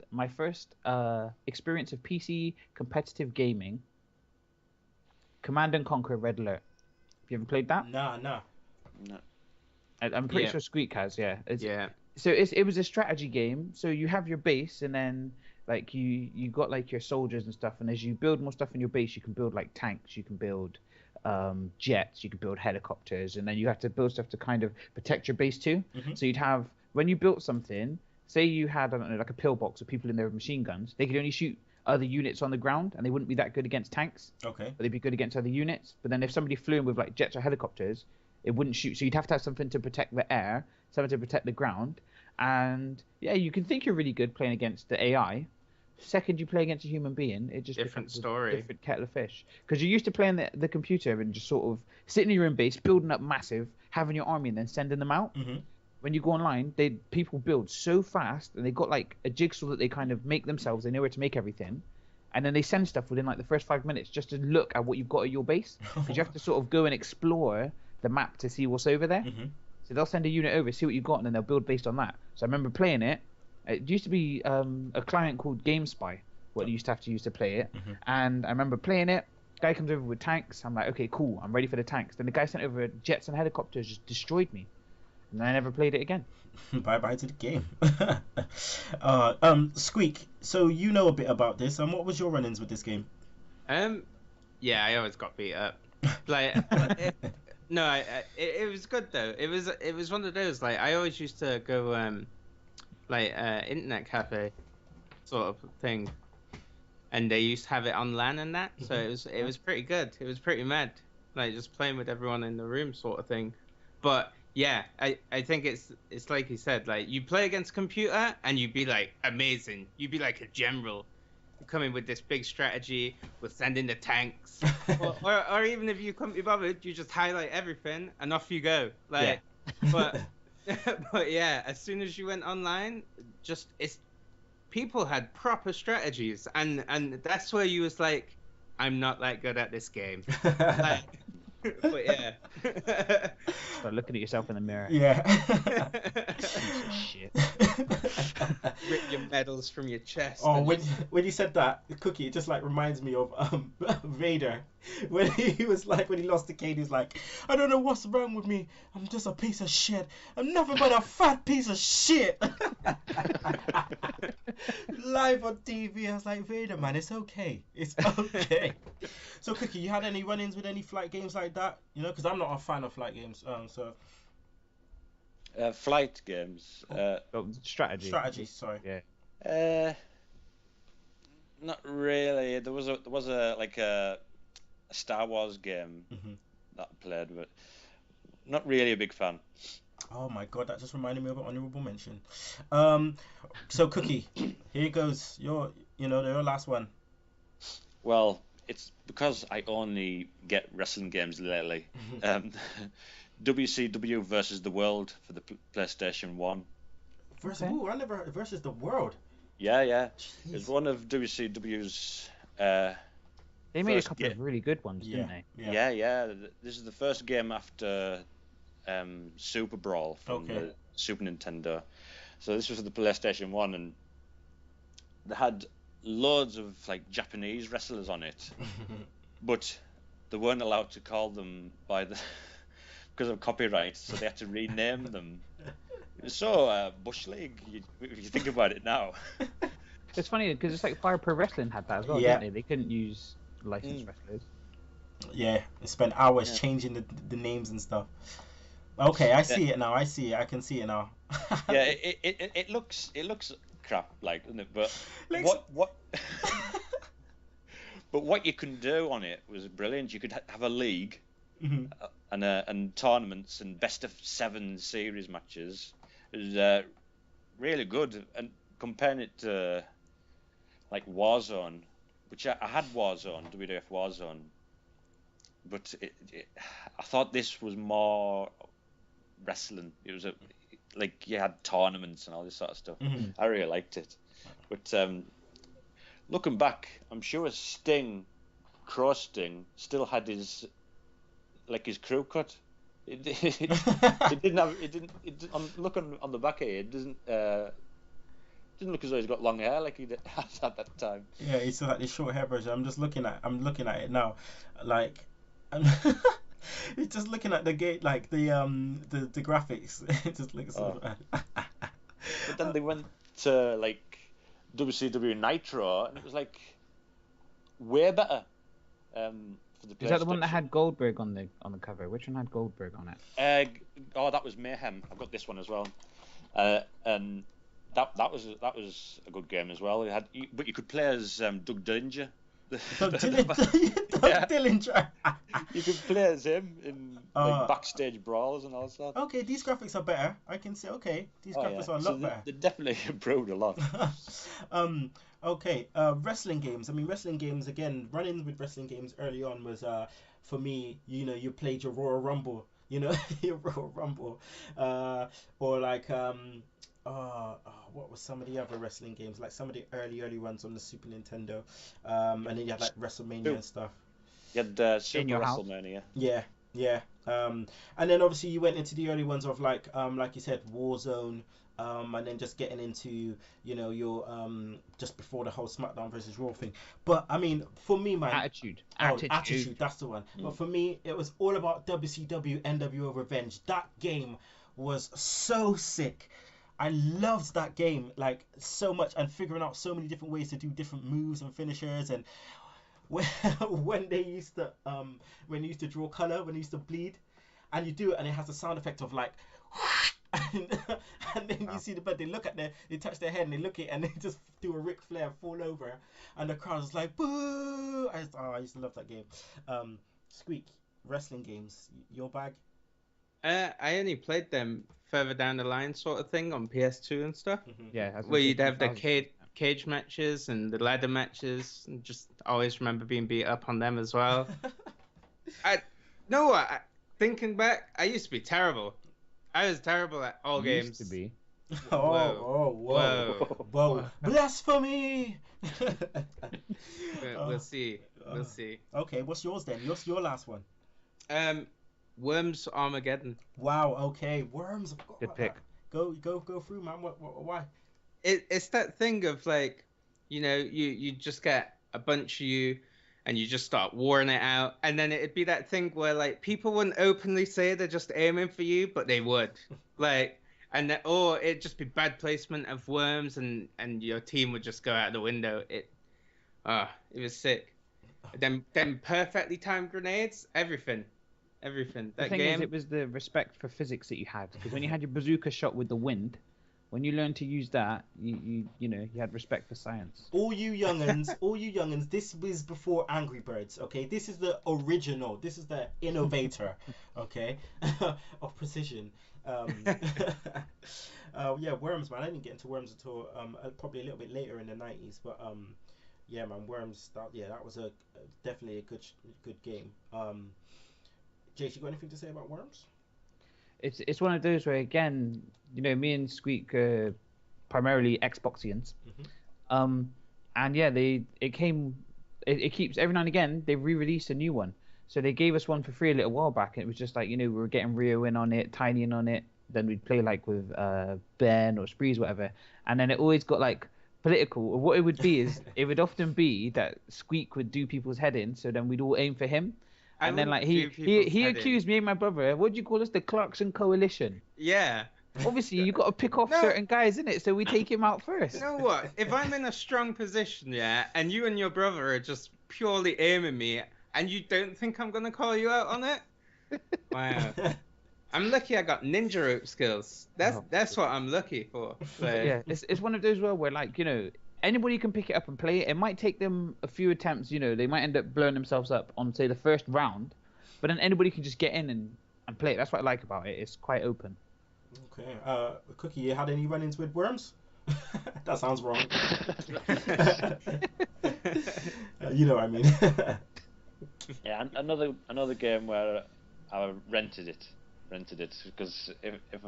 experience of PC competitive gaming. Command and Conquer Red Alert. Have you ever played that? Nah. No. I'm pretty Yeah. sure Squeak has. Yeah. Yeah. So it was a strategy game. So you have your base, and then like you got like your soldiers and stuff. And as you build more stuff in your base, you can build like tanks. You can build jets. You can build helicopters, and then you have to build stuff to kind of protect your base too. So you'd have when you built something. Say you had I don't know like a pillbox with people in there with machine guns. They could only shoot other units on the ground, and they wouldn't be that good against tanks. Okay. But they'd be good against other units. But then if somebody flew in with like jets or helicopters, it wouldn't shoot. So you'd have to have something to protect the air, something to protect the ground. And yeah, you can think you're really good playing against the AI. Second you play against a human being, it just Different becomes story. a different kettle of fish. Because you're used to playing the computer and just sort of sitting in your own base, building up massive, having your army, and then sending them out. When you go online, people build so fast, and they've got like a jigsaw that they kind of make themselves. They know where to make everything. And then they send stuff within like the first 5 minutes just to look at what you've got at your base. Because you have to sort of go and explore the map to see what's over there. So they'll send a unit over, see what you've got, and then they'll build based on that. So I remember playing it. It used to be a client called GameSpy, what you used to have to use to play it. And I remember playing it. Guy comes over with tanks. I'm like, okay, cool. I'm ready for the tanks. Then the guy sent over jets and helicopters, just destroyed me. And I never played it again. Bye to the game. Squeak. So you know a bit about this. And what was your run-ins with this game? Yeah, I always got beat up. Like, it was good though. It was one of those like I always used to go internet cafe sort of thing, and they used to have it on LAN and that. So it was pretty good. It was pretty mad, like just playing with everyone in the room sort of thing. But yeah, I think it's like you said, like you play against computer and you'd be like amazing. You'd be like a general. Coming with this big strategy with sending the tanks, or even if you couldn't be bothered, you just highlight everything and off you go. Like, but yeah, as soon as you went online, people had proper strategies, and that's where you was like, I'm not that good at this game. Like, but yeah. Start looking at yourself in the mirror. Yeah. Piece of shit. Rip your medals from your chest. Oh, when you said that, Cookie, it just like reminds me of Vader. When he lost the cane, he was like, I don't know what's wrong with me. I'm just a piece of shit. I'm nothing but a fat piece of shit. Live on TV, I was like, Vader, man, it's okay. It's okay. So, Cookie, you had any run-ins with any flight games like that? You know, because I'm not a fan of flight games. Flight games. Strategy. Strategy, sorry. Yeah. Not really. There was a Star Wars game that I played, but not really a big fan. Oh my god, that just reminded me of an honorable mention. So Cookie, here goes your last one. Well, it's because I only get wrestling games lately. WCW versus the World for the PlayStation 1. Versus the World. Yeah. Jeez. It's one of WCW's. They made a couple of really good ones, didn't they? Yeah. This is the first game after Super Brawl from the Super Nintendo. So this was the PlayStation 1, and they had loads of like Japanese wrestlers on it, but they weren't allowed to call them by the because of copyright, so they had to rename them. It was so Bush League, if you think about it now. It's funny because it's like Fire Pro Wrestling had that as well, didn't they? They couldn't use licensed wrestlers. Yeah, they spent hours changing the names and stuff. Okay, I see it now. I can see it now. Yeah, it looks crap, like, doesn't it? But what but what you can do on it was brilliant. You could have a league and tournaments and best of 7 series matches. It was really good. And comparing it to like Warzone, which I had Warzone, WWF Warzone, but I thought this was more wrestling. It was like you had tournaments and all this sort of stuff. I really liked it. But looking back, I'm sure Crow Sting, still had his like his crew cut. It didn't have. It didn't. Look on the back here. It didn't look as though he's got long hair like he did at that time. Yeah, it's like the short hair version. I'm looking at it now, like, it's just looking at the gate, like the graphics. It just looks. Oh. But then they went to like WCW Nitro, and it was like way better. For the Is that the one that had Goldberg on the cover? Which one had Goldberg on it? That was Mayhem. I've got this one as well, and that was a good game as well. But you could play as Doug Dillinger. Doug Dillinger. You could play as him in like backstage brawls and all that. Okay, these graphics are better. I can say, okay, these graphics are a lot better. They definitely improved a lot. Okay, wrestling games. I mean, wrestling games, again, running with wrestling games early on was, for me, you played your Royal Rumble, your Royal Rumble, or like, what was some of the other wrestling games? Like some of the early ones on the Super Nintendo, and then you had like WrestleMania and stuff. You had Super WrestleMania. Yeah. And then obviously you went into the early ones of like you said, Warzone, and then just getting into your just before the whole SmackDown versus Raw thing. But I mean, for me, man, Attitude, that's the one. But for me, it was all about WCW NWO Revenge. That game was so sick. I loved that game like so much, and figuring out so many different ways to do different moves and finishers, and when they used to draw color, when they used to bleed, and you do it, and it has a sound effect of like, and then you see the bed. They touch their head, and they look at it, and they just do a Ric Flair fall over, and the crowd is like boo. I used to love that game. Squeak, wrestling games, your bag? I only played them further down the line, sort of thing, on PS2 and stuff. Mm-hmm. Yeah, where you'd have the cage matches and the ladder matches, and just always remember being beat up on them as well. Thinking back, I used to be terrible. I was terrible at all games. Used to be. Whoa. Blasphemy! We'll see. Okay, what's yours then? What's your last one? Worms Armageddon. Wow. Okay, Worms. Good pick. Go through, man. Why? It's that thing of like, you just get a bunch of you, and you just start warring it out, and then it'd be that thing where like people wouldn't openly say they're just aiming for you, but they would, like, or it'd just be bad placement of worms, and your team would just go out the window. It was sick. Them perfectly timed grenades, everything. The thing is, it was the respect for physics that you had, because when you had your bazooka shot with the wind, when you learned to use that, you had respect for science. All you youngins, this was before Angry Birds, okay? This is the original. This is the innovator, okay, of precision. Yeah, Worms, man. I didn't get into Worms until probably a little bit later in the 90s, but yeah, man, Worms. That was definitely a good game. Jace, you got anything to say about Worms? It's one of those where, again, me and Squeak are primarily Xboxians. Mm-hmm. And yeah, it keeps every now and again they re-release a new one. So they gave us one for free a little while back, and it was just like, we were getting Rio in on it, Tiny in on it. Then we'd play like with Ben or Sprees, whatever. And then it always got like political. Or what it would be is it would often be that Squeak would do people's head in, so then we'd all aim for him. And then like he accused me and my brother, what do you call us, the Clarkson Coalition? Yeah. Obviously you got to pick off certain guys, innit? So we take him out first. You know what? If I'm in a strong position, and you and your brother are just purely aiming me, and you don't think I'm gonna call you out on it? Wow. I'm lucky I got ninja rope skills. That's what I'm lucky for. So. Yeah, it's one of those where like, anybody can pick it up and play it. It might take them a few attempts, they might end up blowing themselves up on, say, the first round, but then anybody can just get in and play it. That's what I like about it. It's quite open. Okay. Cookie, you had any run-ins with Worms? That sounds wrong. You know what I mean. Yeah, another game where I rented it because if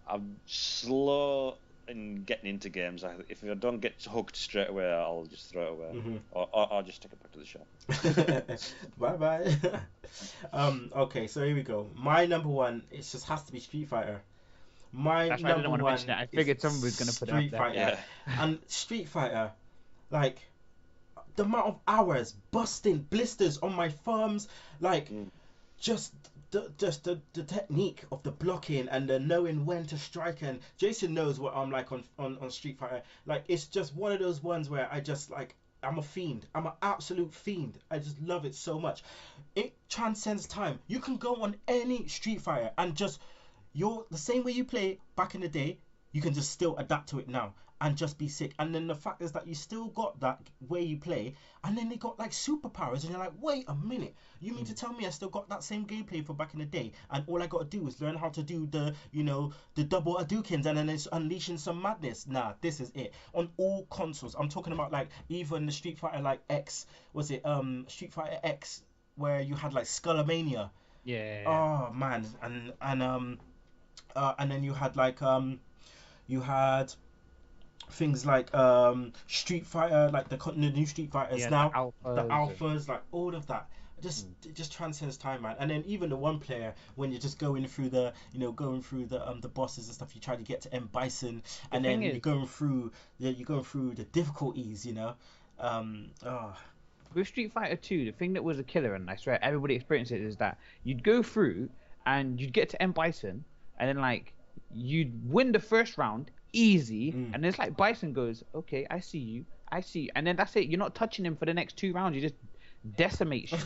I'm slow in getting into games. If I don't get hooked straight away, I'll just throw it away, or I'll just take it back to the shop. Bye bye. Okay, so here we go. My number one, it just has to be Street Fighter. My That's why I didn't number want to one mention it. I figured someone was gonna put it up Street there. Fighter. Yeah. And Street Fighter, like the amount of hours busting blisters on my thumbs, like just the technique of the blocking and the knowing when to strike. And Jason knows what I'm like on Street Fighter. Like, it's just one of those ones where I just like, I'm a fiend. I'm an absolute fiend. I just love it so much. It transcends time. You can go on any Street Fighter and just, you're the same way you play back in the day, you can just still adapt to it now and just be sick. And then the fact is that you still got that way you play, and then they got like superpowers, and you're like, wait a minute, you mean to tell me I still got that same gameplay for back in the day, and all I got to do is learn how to do the, you know, the double Hadoukens, and then it's unleashing some madness? Nah, this is it. On all consoles, I'm talking about like even the Street Fighter like X, was it Street Fighter X, where you had like Skullomania. Yeah. Oh man, and then you had like you had things like Street Fighter, like the new Street Fighters now, the alphas, like all of that. It just transcends time, man. And then even the one player, when you're just going through the bosses and stuff, you try to get to M Bison, and then you're going through the difficulties, you know. With Street Fighter 2, the thing that was a killer, and I swear everybody experienced it, is that you'd go through and you'd get to M Bison, and then like you'd win the first round easy, and it's like Bison goes, okay, I see you, and then that's it. You're not touching him for the next 2 rounds. You just decimate shit.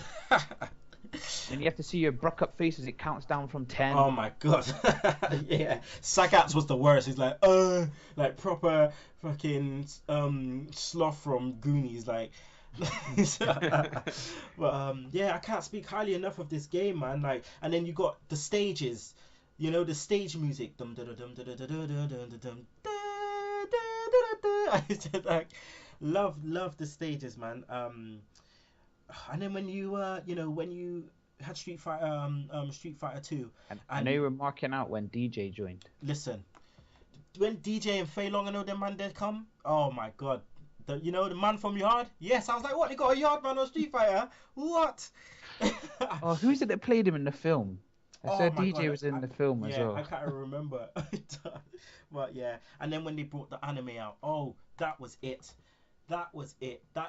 And you have to see your broke up face as it counts down from 10. Oh my god. Yeah, Sagat's was the worst. He's like proper fucking sloth from Goonies, like. But yeah, I can't speak highly enough of this game, man. Like, and then you got the stages, you know, the stage music. I just like love the stages, man. And then when you when you had Street Fighter 2, and I know you were marking out when DJ joined. Listen, when DJ and Fei Long and all them man did come, oh my god. The man from Yard? Yes, I was like, what? They got a Yard man on Street Fighter? What? Oh, who's it that played him in the film? I said DJ God, was in the film as well. I can't remember. But yeah, and then when they brought the anime out, oh, that was it. That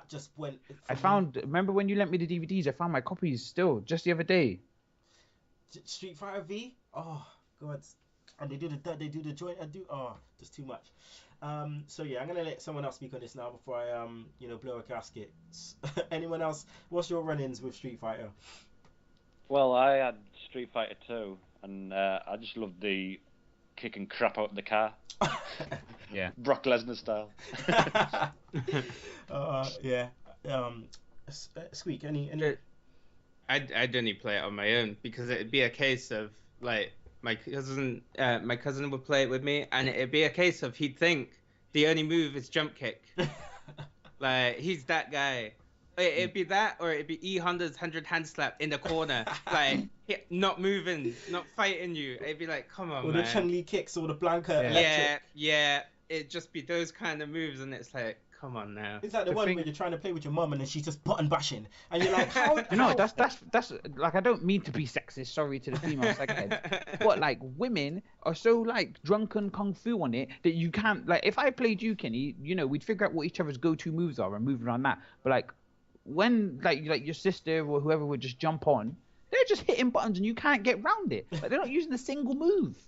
just went. Remember when you lent me the DVDs? I found my copies still, just the other day. Street Fighter V? Oh, God. And they do the joint. Just too much. So yeah, I'm gonna let someone else speak on this now before I blow a casket. Anyone else? What's your run-ins with Street Fighter? Well, I had Street Fighter 2, and I just loved the kicking crap out of the car. Yeah. Brock Lesnar style. Yeah. Squeak. Any? I'd only play it on my own, because it'd be a case of like. My cousin would play it with me, and it'd be a case of he'd think the only move is jump kick. Like, he's that guy. It'd be that, or it'd be E Honda's 100 hand slap in the corner, like not moving, not fighting you. It'd be like, come on, or man. the Chun-Li kicks, or the Blanca electric. Yeah. It'd just be those kind of moves, and it's like, come on now. It's like the one where you're trying to play with your mum and then she's just button bashing, and you're like, how? That's like, I don't mean to be sexist. Sorry to the female seghead, but like, women are so like drunken kung fu on it that you can't, like, if I played you, Kenny, we'd figure out what each other's go-to moves are and move around that. But like, when like your sister or whoever would just jump on, they're just hitting buttons and you can't get round it. Like, they're not using a single move.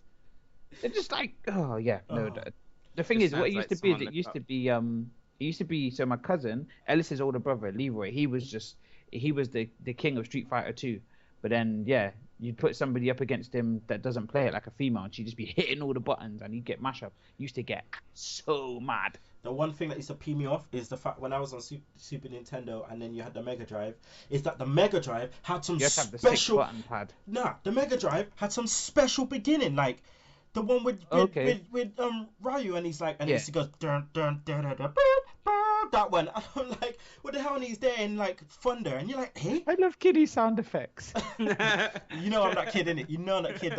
They're just like, oh yeah, no. The thing is, what it used to be is it used to be, so my cousin, Ellis's older brother, Leroy, he was the king of Street Fighter 2. But then, yeah, you'd put somebody up against him that doesn't play it, like a female, and she'd just be hitting all the buttons, and he'd get mash up. Used to get so mad. The one thing that used to pee me off is the fact when I was on Super Nintendo, and then you had the Mega Drive, is that the Mega Drive had some special... the 6-button pad. Nah, the Mega Drive had some special beginning, like... The one with Ryu, and he's like, and he goes dun dun dun dun dun, love that one. I'm like, what the hell? And he's there in like thunder, and you're like, hey. I love kiddie sound effects. You know I'm that kid, innit? You know I'm that kid.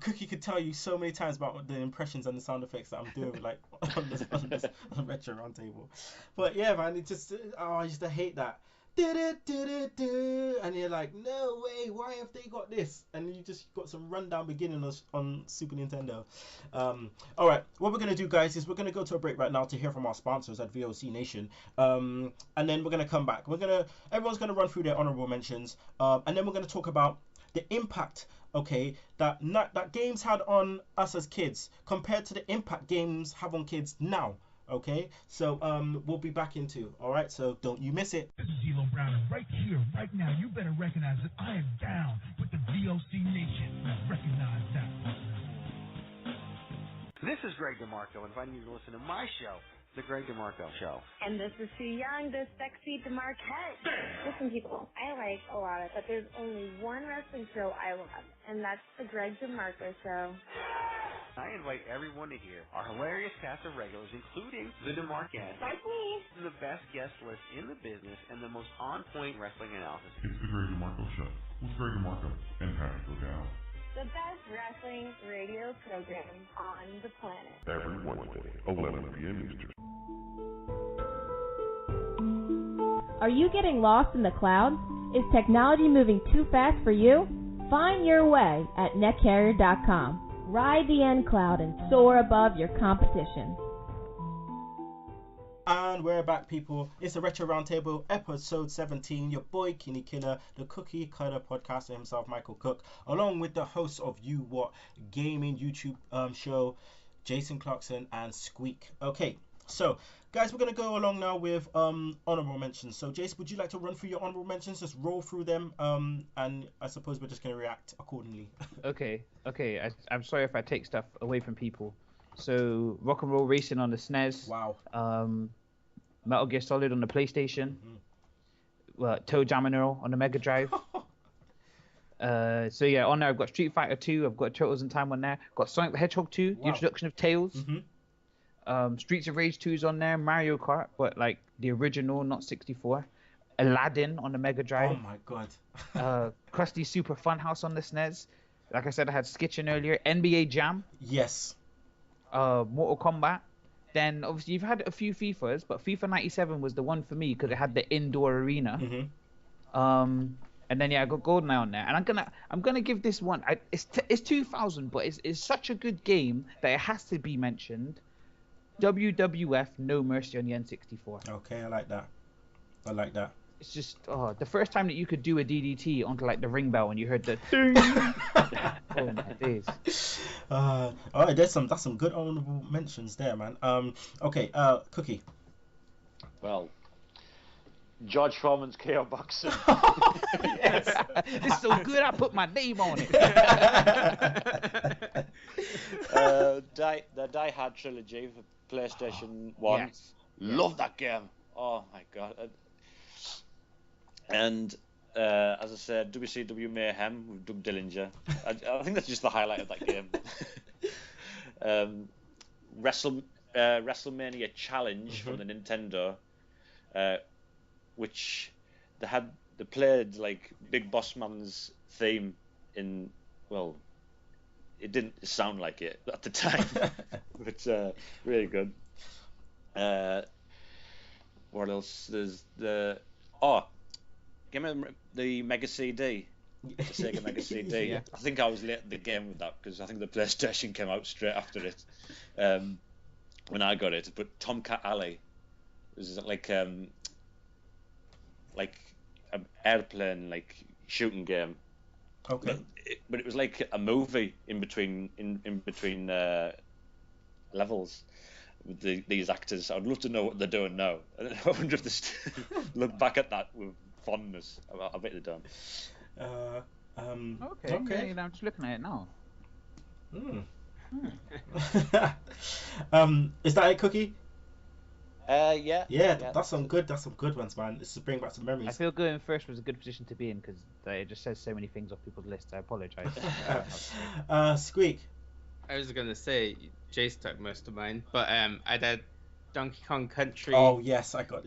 Cookie could tell you so many times about the impressions and the sound effects that I'm doing, like on this retro roundtable. But yeah, man, it just I used to hate that. And you're like, no way, why have they got this? And you just got some rundown beginning on Super Nintendo. Alright, what we're going to do, guys, is we're going to go to a break right now to hear from our sponsors at VOC Nation. And then we're going to come back. Everyone's going to run through their honorable mentions. And then we're going to talk about the impact, okay, that games had on us as kids compared to the impact games have on kids now. Okay, so we'll be back into, all right, so don't you miss it. This is Zelo Brown, and right here, right now, you better recognize that I am down with the VOC Nation. Now recognize that. This is Greg DeMarco, inviting you to listen to my show, The Greg DeMarco Show. And this is Sue Young, the sexy DeMarquette. Listen, people, I like a lot of it, but there's only one wrestling show I love, and that's The Greg DeMarco Show. I invite everyone to hear our hilarious cast of regulars, including the DeMarquette. That's me. The best guest list in the business and the most on-point wrestling analysis. It's the Greg DeMarco Show with Greg DeMarco and Patrick O'Dowd. The best wrestling radio program on the planet. Every Wednesday, 11 p.m. Eastern. Are you getting lost in the clouds? Is technology moving too fast for you? Find your way at netcarrier.com. Ride the end cloud and soar above your competition. And we're back, people. It's the Retro Roundtable, episode 17. Your boy, Kinny Killa, the Cookie Cutter podcaster himself, Michael Cook, along with the hosts of uWatt gaming YouTube show, Jason Clarkson and Squeak. Okay, so, guys, we're going to go along now with honorable mentions. So, Jason, would you like to run through your honorable mentions? Just roll through them, and I suppose we're just going to react accordingly. Okay. I'm sorry if I take stuff away from people. So, Rock and Roll Racing on the SNES. Wow. Metal Gear Solid on the PlayStation. Well, Toe Jam and Earl on the Mega Drive. So yeah, on there I've got Street Fighter 2. I've got Turtles in Time on there. Got Sonic the Hedgehog 2. The introduction of Tails. Streets of Rage 2's on there. Mario Kart, but like the original, not 64. Aladdin on the Mega Drive. Oh my god. Krusty Super Funhouse on the SNES. Like I said, I had Skitchin earlier. NBA Jam. Yes. Mortal Kombat. Then obviously you've had a few FIFAs, but FIFA 97 was the one for me because it had the indoor arena. And then yeah, I got GoldenEye on there, and I'm gonna give this one. It's 2000, but it's such a good game that it has to be mentioned. WWF No Mercy on the N64. Okay, I like that. It's just the first time that you could do a DDT onto like the ring bell and you heard the ding. Oh my days. All right, that's some good honorable mentions there, man. Okay, Cookie. Well, George Foreman's KO boxing. Yes, it's so good I put my name on it. The Die Hard trilogy for PlayStation 1. Yes. Love that game. Oh my god. And as I said, WCW Mayhem with Doug Dillinger. I think that's just the highlight of that game. WrestleMania Challenge from the Nintendo, which they played like Big Boss Man's theme in. Well, it didn't sound like it at the time, but really good. What else? There's give me the Mega CD, the Sega Mega CD. Yeah. I think I was late to the game with that because I think the PlayStation came out straight after it when I got it. But Tomcat Alley was like an airplane shooting game. Okay. But it was like a movie in between levels. With these actors, I'd love to know what they're doing now. I wonder if they look back at that with fondness. I bet they don't. Okay. I'm just looking at it now. Is that it, Cookie? Yeah. That's some good ones, man. This is bring back some memories. I feel going first was a good position to be in because it just says so many things off people's lists. I apologize. Squeak. I was gonna say Jace took most of mine, but I'd had Donkey Kong Country. Oh yes, I got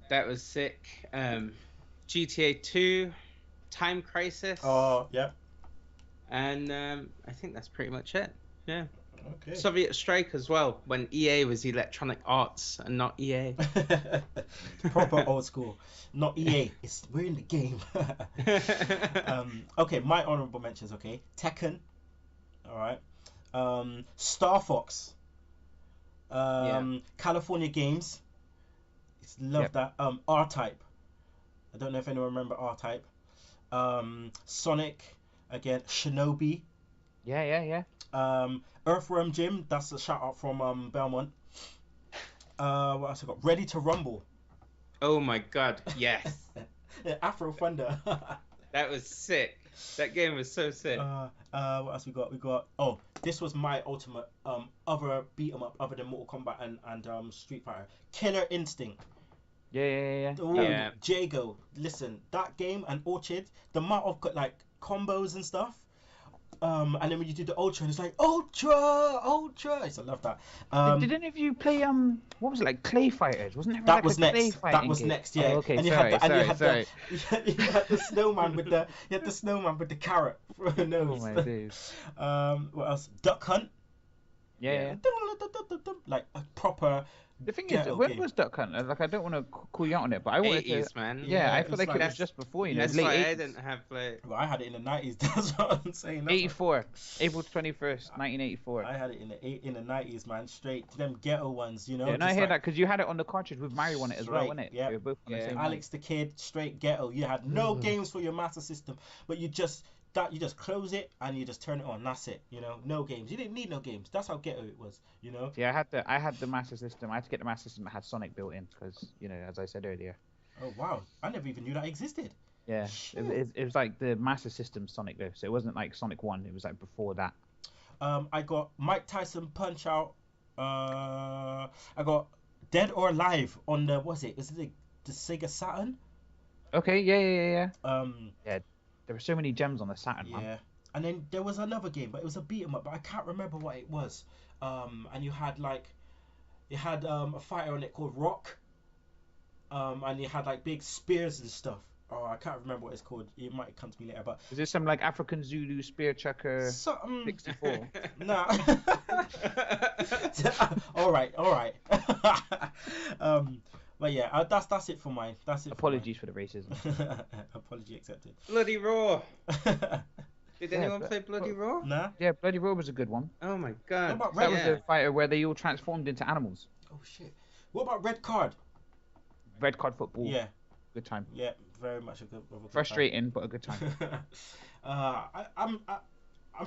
That was sick. GTA 2, Time Crisis. Oh yeah. And I think that's pretty much it. Yeah. Okay. Soviet Strike as well, when EA was Electronic Arts and not EA. Proper old school. Not EA. We're in the game. Okay, my honorable mentions. Okay, Tekken. All right. Star Fox. California Games. Love that. R-Type. I don't know if anyone remember R-Type. Sonic. Again, Shinobi. Yeah. Earthworm Jim. That's a shout out from Belmont. What else I got? Ready to Rumble. Oh my god, yes. Afro Thunder. That was sick. That game was so sick. What else we got? This was my ultimate other beat 'em up other than Mortal Kombat and Street Fighter. Killer Instinct. Yeah. Ooh, Jago. Listen, that game and Orchid, the amount of like combos and stuff. And then when you do the Ultra, it's like Ultra. I love that. Did any of you play what was it, like Clay Fighters? Wasn't there that like was a next. Clay fighting That was game? next, yeah. Oh, okay, and you sorry. had the snowman with the carrot for a nose. Oh my days. What else? Duck Hunt. Yeah. Like a proper. The thing is, when was Duck Hunt? Like, I don't want to call you out on it, but I wanted 80s, to. man. Yeah, I it feel was like like- it was just before, you know, That's late why 80s. I didn't have like. Well, I had it in the 90s. That's what I'm saying. 84, April 21st, 1984. I had it in the 90s, man. Straight to them ghetto ones, you know. Yeah, and I just hear like that because you had it on the cartridge with Mario on it as well, straight, wasn't it? yeah. They were both on the same one. Alex the Kid, straight ghetto. You had no games for your Master System, but you just close it and you just turn it on. That's it. You know, no games. You didn't need no games. That's how ghetto it was. You know. Yeah, I had the Master System. I had to get the Master System that had Sonic built in because, you know, as I said earlier. Oh wow! I never even knew that existed. Yeah, it was like the Master System Sonic though, so it wasn't like Sonic 1. It was like before that. I got Mike Tyson Punch Out. I got Dead or Alive on the Was it the Sega Saturn? Okay, yeah. Yeah, there were so many gems on the Saturn, man. Yeah. And then there was another game, but it was a beat 'em up, but I can't remember what it was. And you had a fighter on it called Rock. And you had like big spears and stuff. Oh, I can't remember what it's called. It might come to me later, but Is this some like African Zulu spear chucker 64? Nah. all right. But yeah, that's it for mine. That's it. Apologies for the racism. Apology accepted. Bloody Raw. Did anyone play Bloody Raw? Nah. Yeah, Bloody Raw was a good one. Oh my god. What about That was the fighter where they all transformed into animals. Oh shit. What about Red Card? Red Card football. Yeah. Good time. Yeah, very much a good Frustrating, but a good time. I'm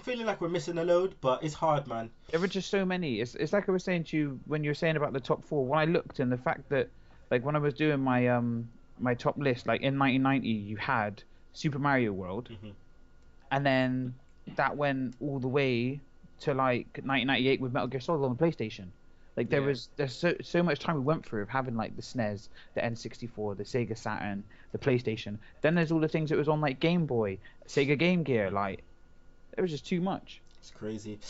feeling like we're missing a load, but it's hard, man. There were just so many. It's like I was saying to you when you were saying about the top 4. When I looked, and the fact that, like, when I was doing my my top list, like in 1990, you had Super Mario World, and then that went all the way to like 1998 with Metal Gear Solid on the PlayStation. Like there's so much time we went through of having like the SNES, the N64, the Sega Saturn, the PlayStation. Then there's all the things that was on like Game Boy, Sega Game Gear. Like it was just too much. It's crazy.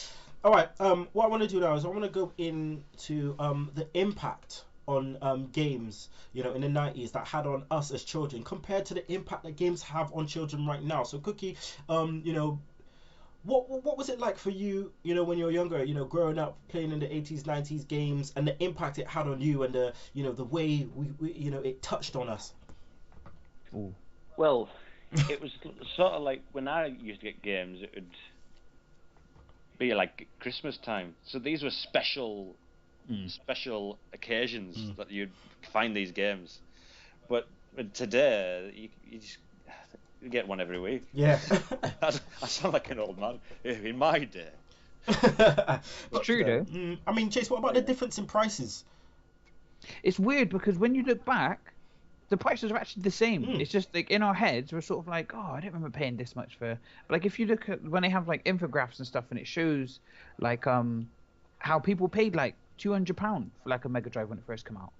All right. What I want to do now is I want to go into the impact on games, you know, in the 90s that had on us as children compared to the impact that games have on children right now. So Cookie, you know, what was it like for you, you know, when you were younger, you know, growing up playing in the 80s, 90s games, and the impact it had on you, and the, you know, the way we you know, it touched on us? Ooh. Well, it was sort of like when I used to get games, it would be like Christmas time. So these were special occasions that you'd find these games. But today, you just you get one every week. Yeah. I sound like an old man. In my day. It's true though. I mean, Chase, what about the difference in prices? It's weird because when you look back, the prices are actually the same. It's just like in our heads we're sort of like, oh, I don't remember paying this much for. But like if you look at when they have like infographics and stuff, and it shows like how people paid like £200 for like a Mega Drive when it first came out.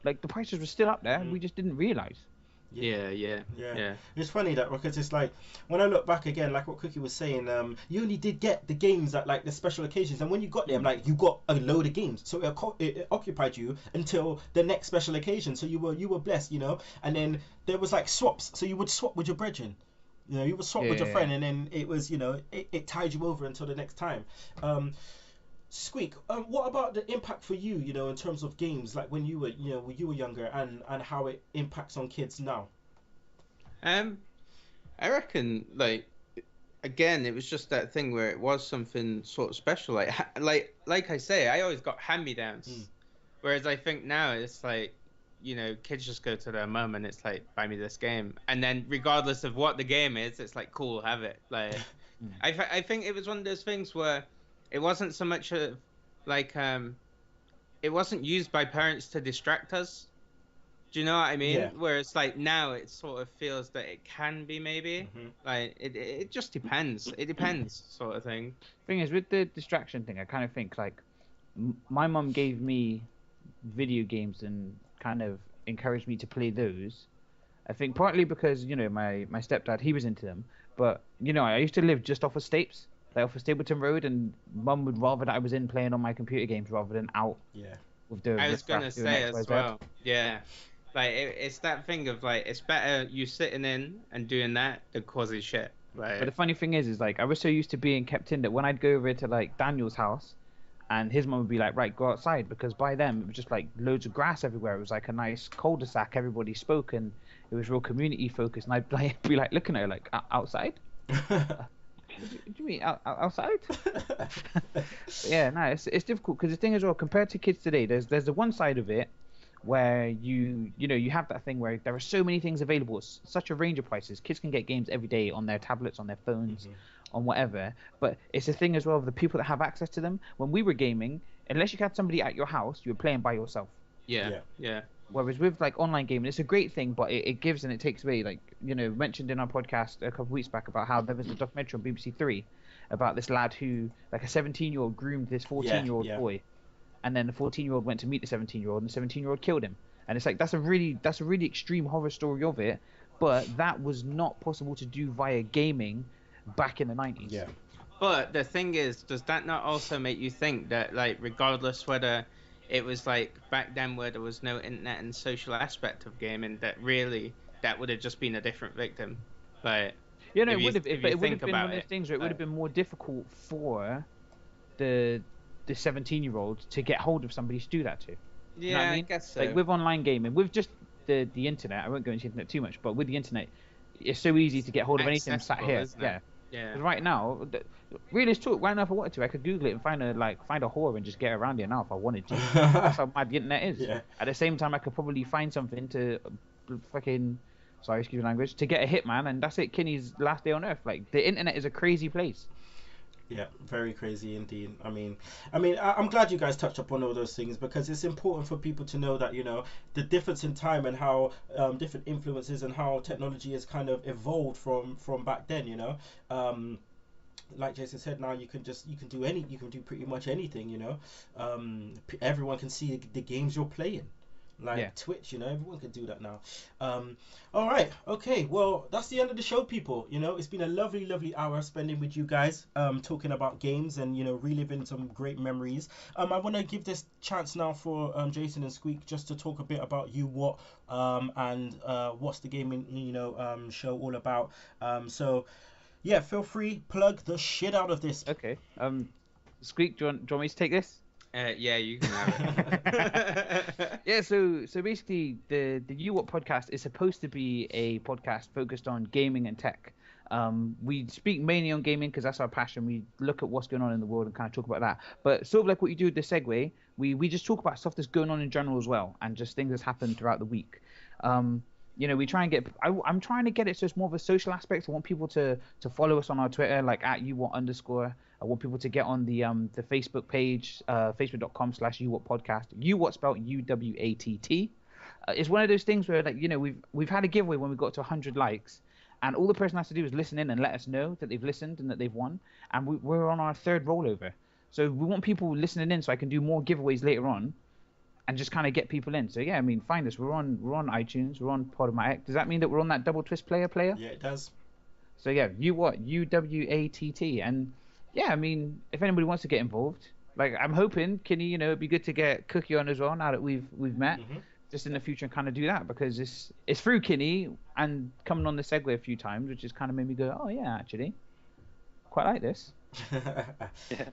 Like the prices were still up there, we just didn't realise. Yeah. It's funny that because it's like when I look back again, like what Cookie was saying, you only did get the games at like the special occasions, and when you got them, like you got a load of games, so it occupied you until the next special occasion. So you were blessed, you know. And then there was like swaps, so you would swap with your brethren. You know, you would swap with your friend, and then it was, you know, it tied you over until the next time. Squeak, what about the impact for you, you know, in terms of games, like when you were younger, and how it impacts on kids now? I reckon, like, again, it was just that thing where it was something sort of special. Like I say, I always got hand-me-downs. Whereas I think now it's like, you know, kids just go to their mum and it's like, buy me this game. And then regardless of what the game is, it's like, cool, have it. Like, I think it was one of those things where it wasn't so much of, like, it wasn't used by parents to distract us. Do you know what I mean? Yeah. Whereas like now it sort of feels that it can be maybe. Like it just depends. It depends, sort of thing. Thing is, with the distraction thing, I kind of think like my mum gave me video games and kind of encouraged me to play those. I think partly because, you know, my stepdad, he was into them, but you know, I used to live just off of Stapes, like off of Stapleton Road, and mum would rather that I was in playing on my computer games rather than out. Yeah. With the I was gonna say as well. Yeah. Like it's that thing of like it's better you sitting in and doing that than causing shit. Right. But the funny thing is like I was so used to being kept in that when I'd go over to like Daniel's house, and his mum would be like, right, go outside, because by then it was just like loads of grass everywhere. It was like a nice cul-de-sac. Everybody spoke and it was real community focused. And I'd like, be like looking at her like, outside? What do you mean outside? Yeah, no, it's difficult because the thing as well, compared to kids today, there's the one side of it where you know you have that thing where there are so many things available, it's such a range of prices. Kids can get games every day on their tablets, on their phones, on whatever. But it's a thing as well of the people that have access to them. When we were gaming, unless you had somebody at your house, you were playing by yourself. Yeah. Whereas with like online gaming, it's a great thing, but it gives and it takes away. Like, you know, mentioned in our podcast a couple of weeks back about how there was a documentary on BBC Three about this lad who, like a 17-year-old groomed this 14-year-old boy, and then the 14-year-old went to meet the 17-year-old, and the 17-year-old killed him. And it's like that's a really extreme horror story of it, but that was not possible to do via gaming back in the 90s. Yeah. But the thing is, does that not also make you think that, like, regardless whether it was like back then where there was no internet and social aspect of gaming, that really that would have just been a different victim? Like, you know, it would have, but it would have been one of those things where it would have been more difficult for the 17-year-old to get hold of somebody to do that to. Yeah, you know what I mean? guess so. Like with online gaming, with just the internet, I won't go into the internet too much, but with the internet, it's so easy to get hold of anything sat here. Yeah. Right now, really talk. Right now, if I wanted to, I could Google it and find a whore and just get around it now if I wanted to. That's how mad the internet is. Yeah. At the same time, I could probably find something to fucking, sorry, excuse my language, to get a hitman, and that's it. Kinny's last day on Earth. Like, the internet is a crazy place. Yeah, very crazy indeed. I mean, I'm glad you guys touched upon all those things, because it's important for people to know that, you know, the difference in time and how different influences and how technology has kind of evolved from back then, you know. Like Jason said, now you can do pretty much anything, you know. Everyone can see the games you're playing. Like Twitch, you know, everyone can do that now. All right, okay, well, that's the end of the show, people. You know, it's been a lovely hour spending with you guys, talking about games and, you know, reliving some great memories. I want to give this chance now for Jason and Squeak just to talk a bit about uWatt, and what's the gaming, you know, show all about. So yeah, feel free, plug the shit out of this. Okay. Squeak, do you want me to take this? Yeah, you can have it. Yeah, so basically the uWatt podcast is supposed to be a podcast focused on gaming and tech. We speak mainly on gaming because that's our passion. We look at what's going on in the world and kind of talk about that. But sort of like what you do with the Segue, we just talk about stuff that's going on in general as well, and just things that's happened throughout the week. You know, we try and get. I'm trying to get it so it's more of a social aspect. I want people to follow us on our Twitter, like @uWatt_. I want people to get on the Facebook page, facebook.com/uWatt podcast. uWatt spelled UWATT. It's one of those things where, like, you know, we've had a giveaway when we got to 100 likes, and all the person has to do is listen in and let us know that they've listened and that they've won. And we're on our third rollover, so we want people listening in so I can do more giveaways later on. and just kind of get people in. So yeah, I mean, find us. We're on iTunes. We're on Podomatic. Does that mean that we're on that Double Twist player? Yeah, it does. So yeah, uWatt, uWatt, and yeah, I mean, if anybody wants to get involved, like I'm hoping, Kinny, it'd be good to get Cookie on as well now that we've met, just in the future and kind of do that, because it's through Kinny and coming on the Segue a few times, which has kind of made me go, oh yeah, actually, quite like this.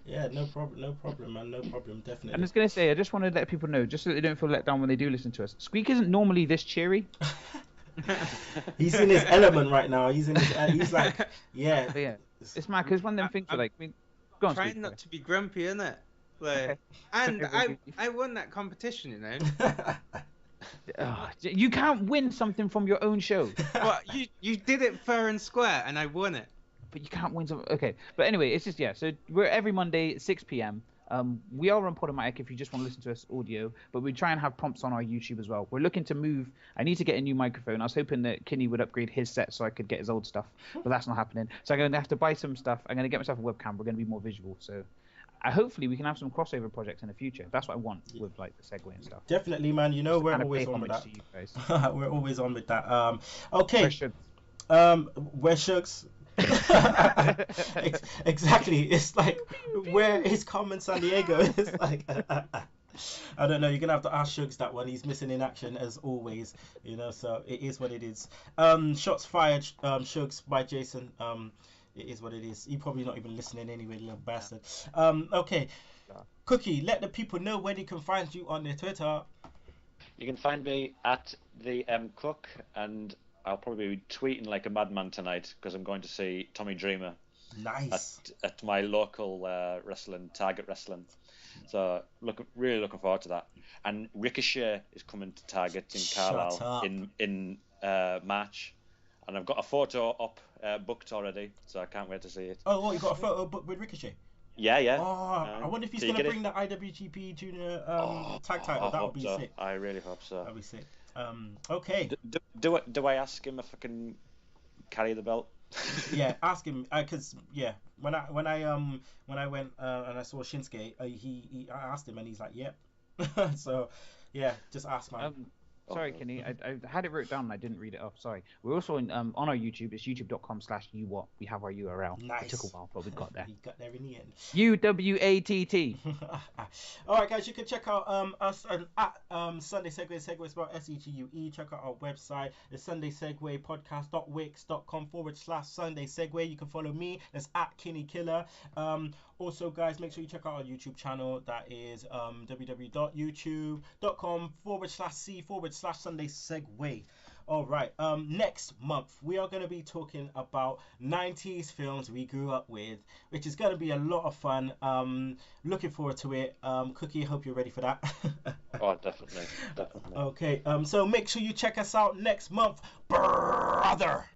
Yeah, no problem, man, no problem, definitely. And I was gonna say, I just want to let people know, just so they don't feel let down when they do listen to us. Squeak isn't normally this cheery. He's in his element right now. He's like, yeah. Yeah. It's mad because one of them things are like, go on, trying not to be grumpy, innit? Like, and I won that competition, You can't win something from your own show. Well, you did it fair and square, and I won it. But you can't win something. Okay, but anyway, it's just So we're every Monday at 6 p.m. We are on Podomatic if you just want to listen to us audio, but we try and have prompts on our YouTube as well. We're looking to move. I need to get a new microphone. I was hoping that Kinny would upgrade his set so I could get his old stuff, but that's not happening. So I'm going to have to buy some stuff. I'm going to get myself a webcam. We're going to be more visual. So hopefully we can have some crossover projects in the future. That's what I want with like the Segue and stuff. Definitely, man. We're always on with that. We're always on with that. Okay. Where Shugs? Exactly. It's like, where is Carmen San Diego? It's like, I don't know. You're gonna have to ask Shugs that one. He's missing in action as always. So it is what it is. Shots fired, Shugs, by Jason. It is what it is. You're probably not even listening anyway, little bastard. Okay. Cookie, let the people know where they can find you on their Twitter. You can find me at the Cook, and I'll probably be tweeting like a madman tonight because I'm going to see Tommy Dreamer. Nice. At my local Target Wrestling. So really looking forward to that. And Ricochet is coming to Target in Carlisle in March, and I've got a photo up booked already, so I can't wait to see it. Oh, what, you got a photo booked with Ricochet? Yeah. Oh, I wonder if he's going to bring the IWGP Junior tag title. That would be sick. I really hope so. That would be sick. Okay. Do I ask him if I can carry the belt? Yeah, ask him, because when I went and I saw Shinsuke, I asked him and he's like, yep. So yeah, just ask, man. Sorry, Kenny, I had it wrote down and I didn't read it off. Sorry. We're also on our YouTube. It's youtube.com/uWatt. We have our URL. Nice. It took a while, but we got there. We got there in the end. uWatt. All right, guys, you can check out us at Sunday Segue. Segue is spelled SEGUE. Check out our website, the Sunday Segue podcast.wix.com/Sunday Segue. You can follow me. That's at Kinny Killa. Also, guys, make sure you check out our YouTube channel. That is www.youtube.com/C/Sunday Segue. All right. Next month we are going to be talking about 90s films we grew up with, which is going to be a lot of fun. Looking forward to it. Cookie, I hope you're ready for that. Oh, definitely. Okay. So make sure you check us out next month, brother.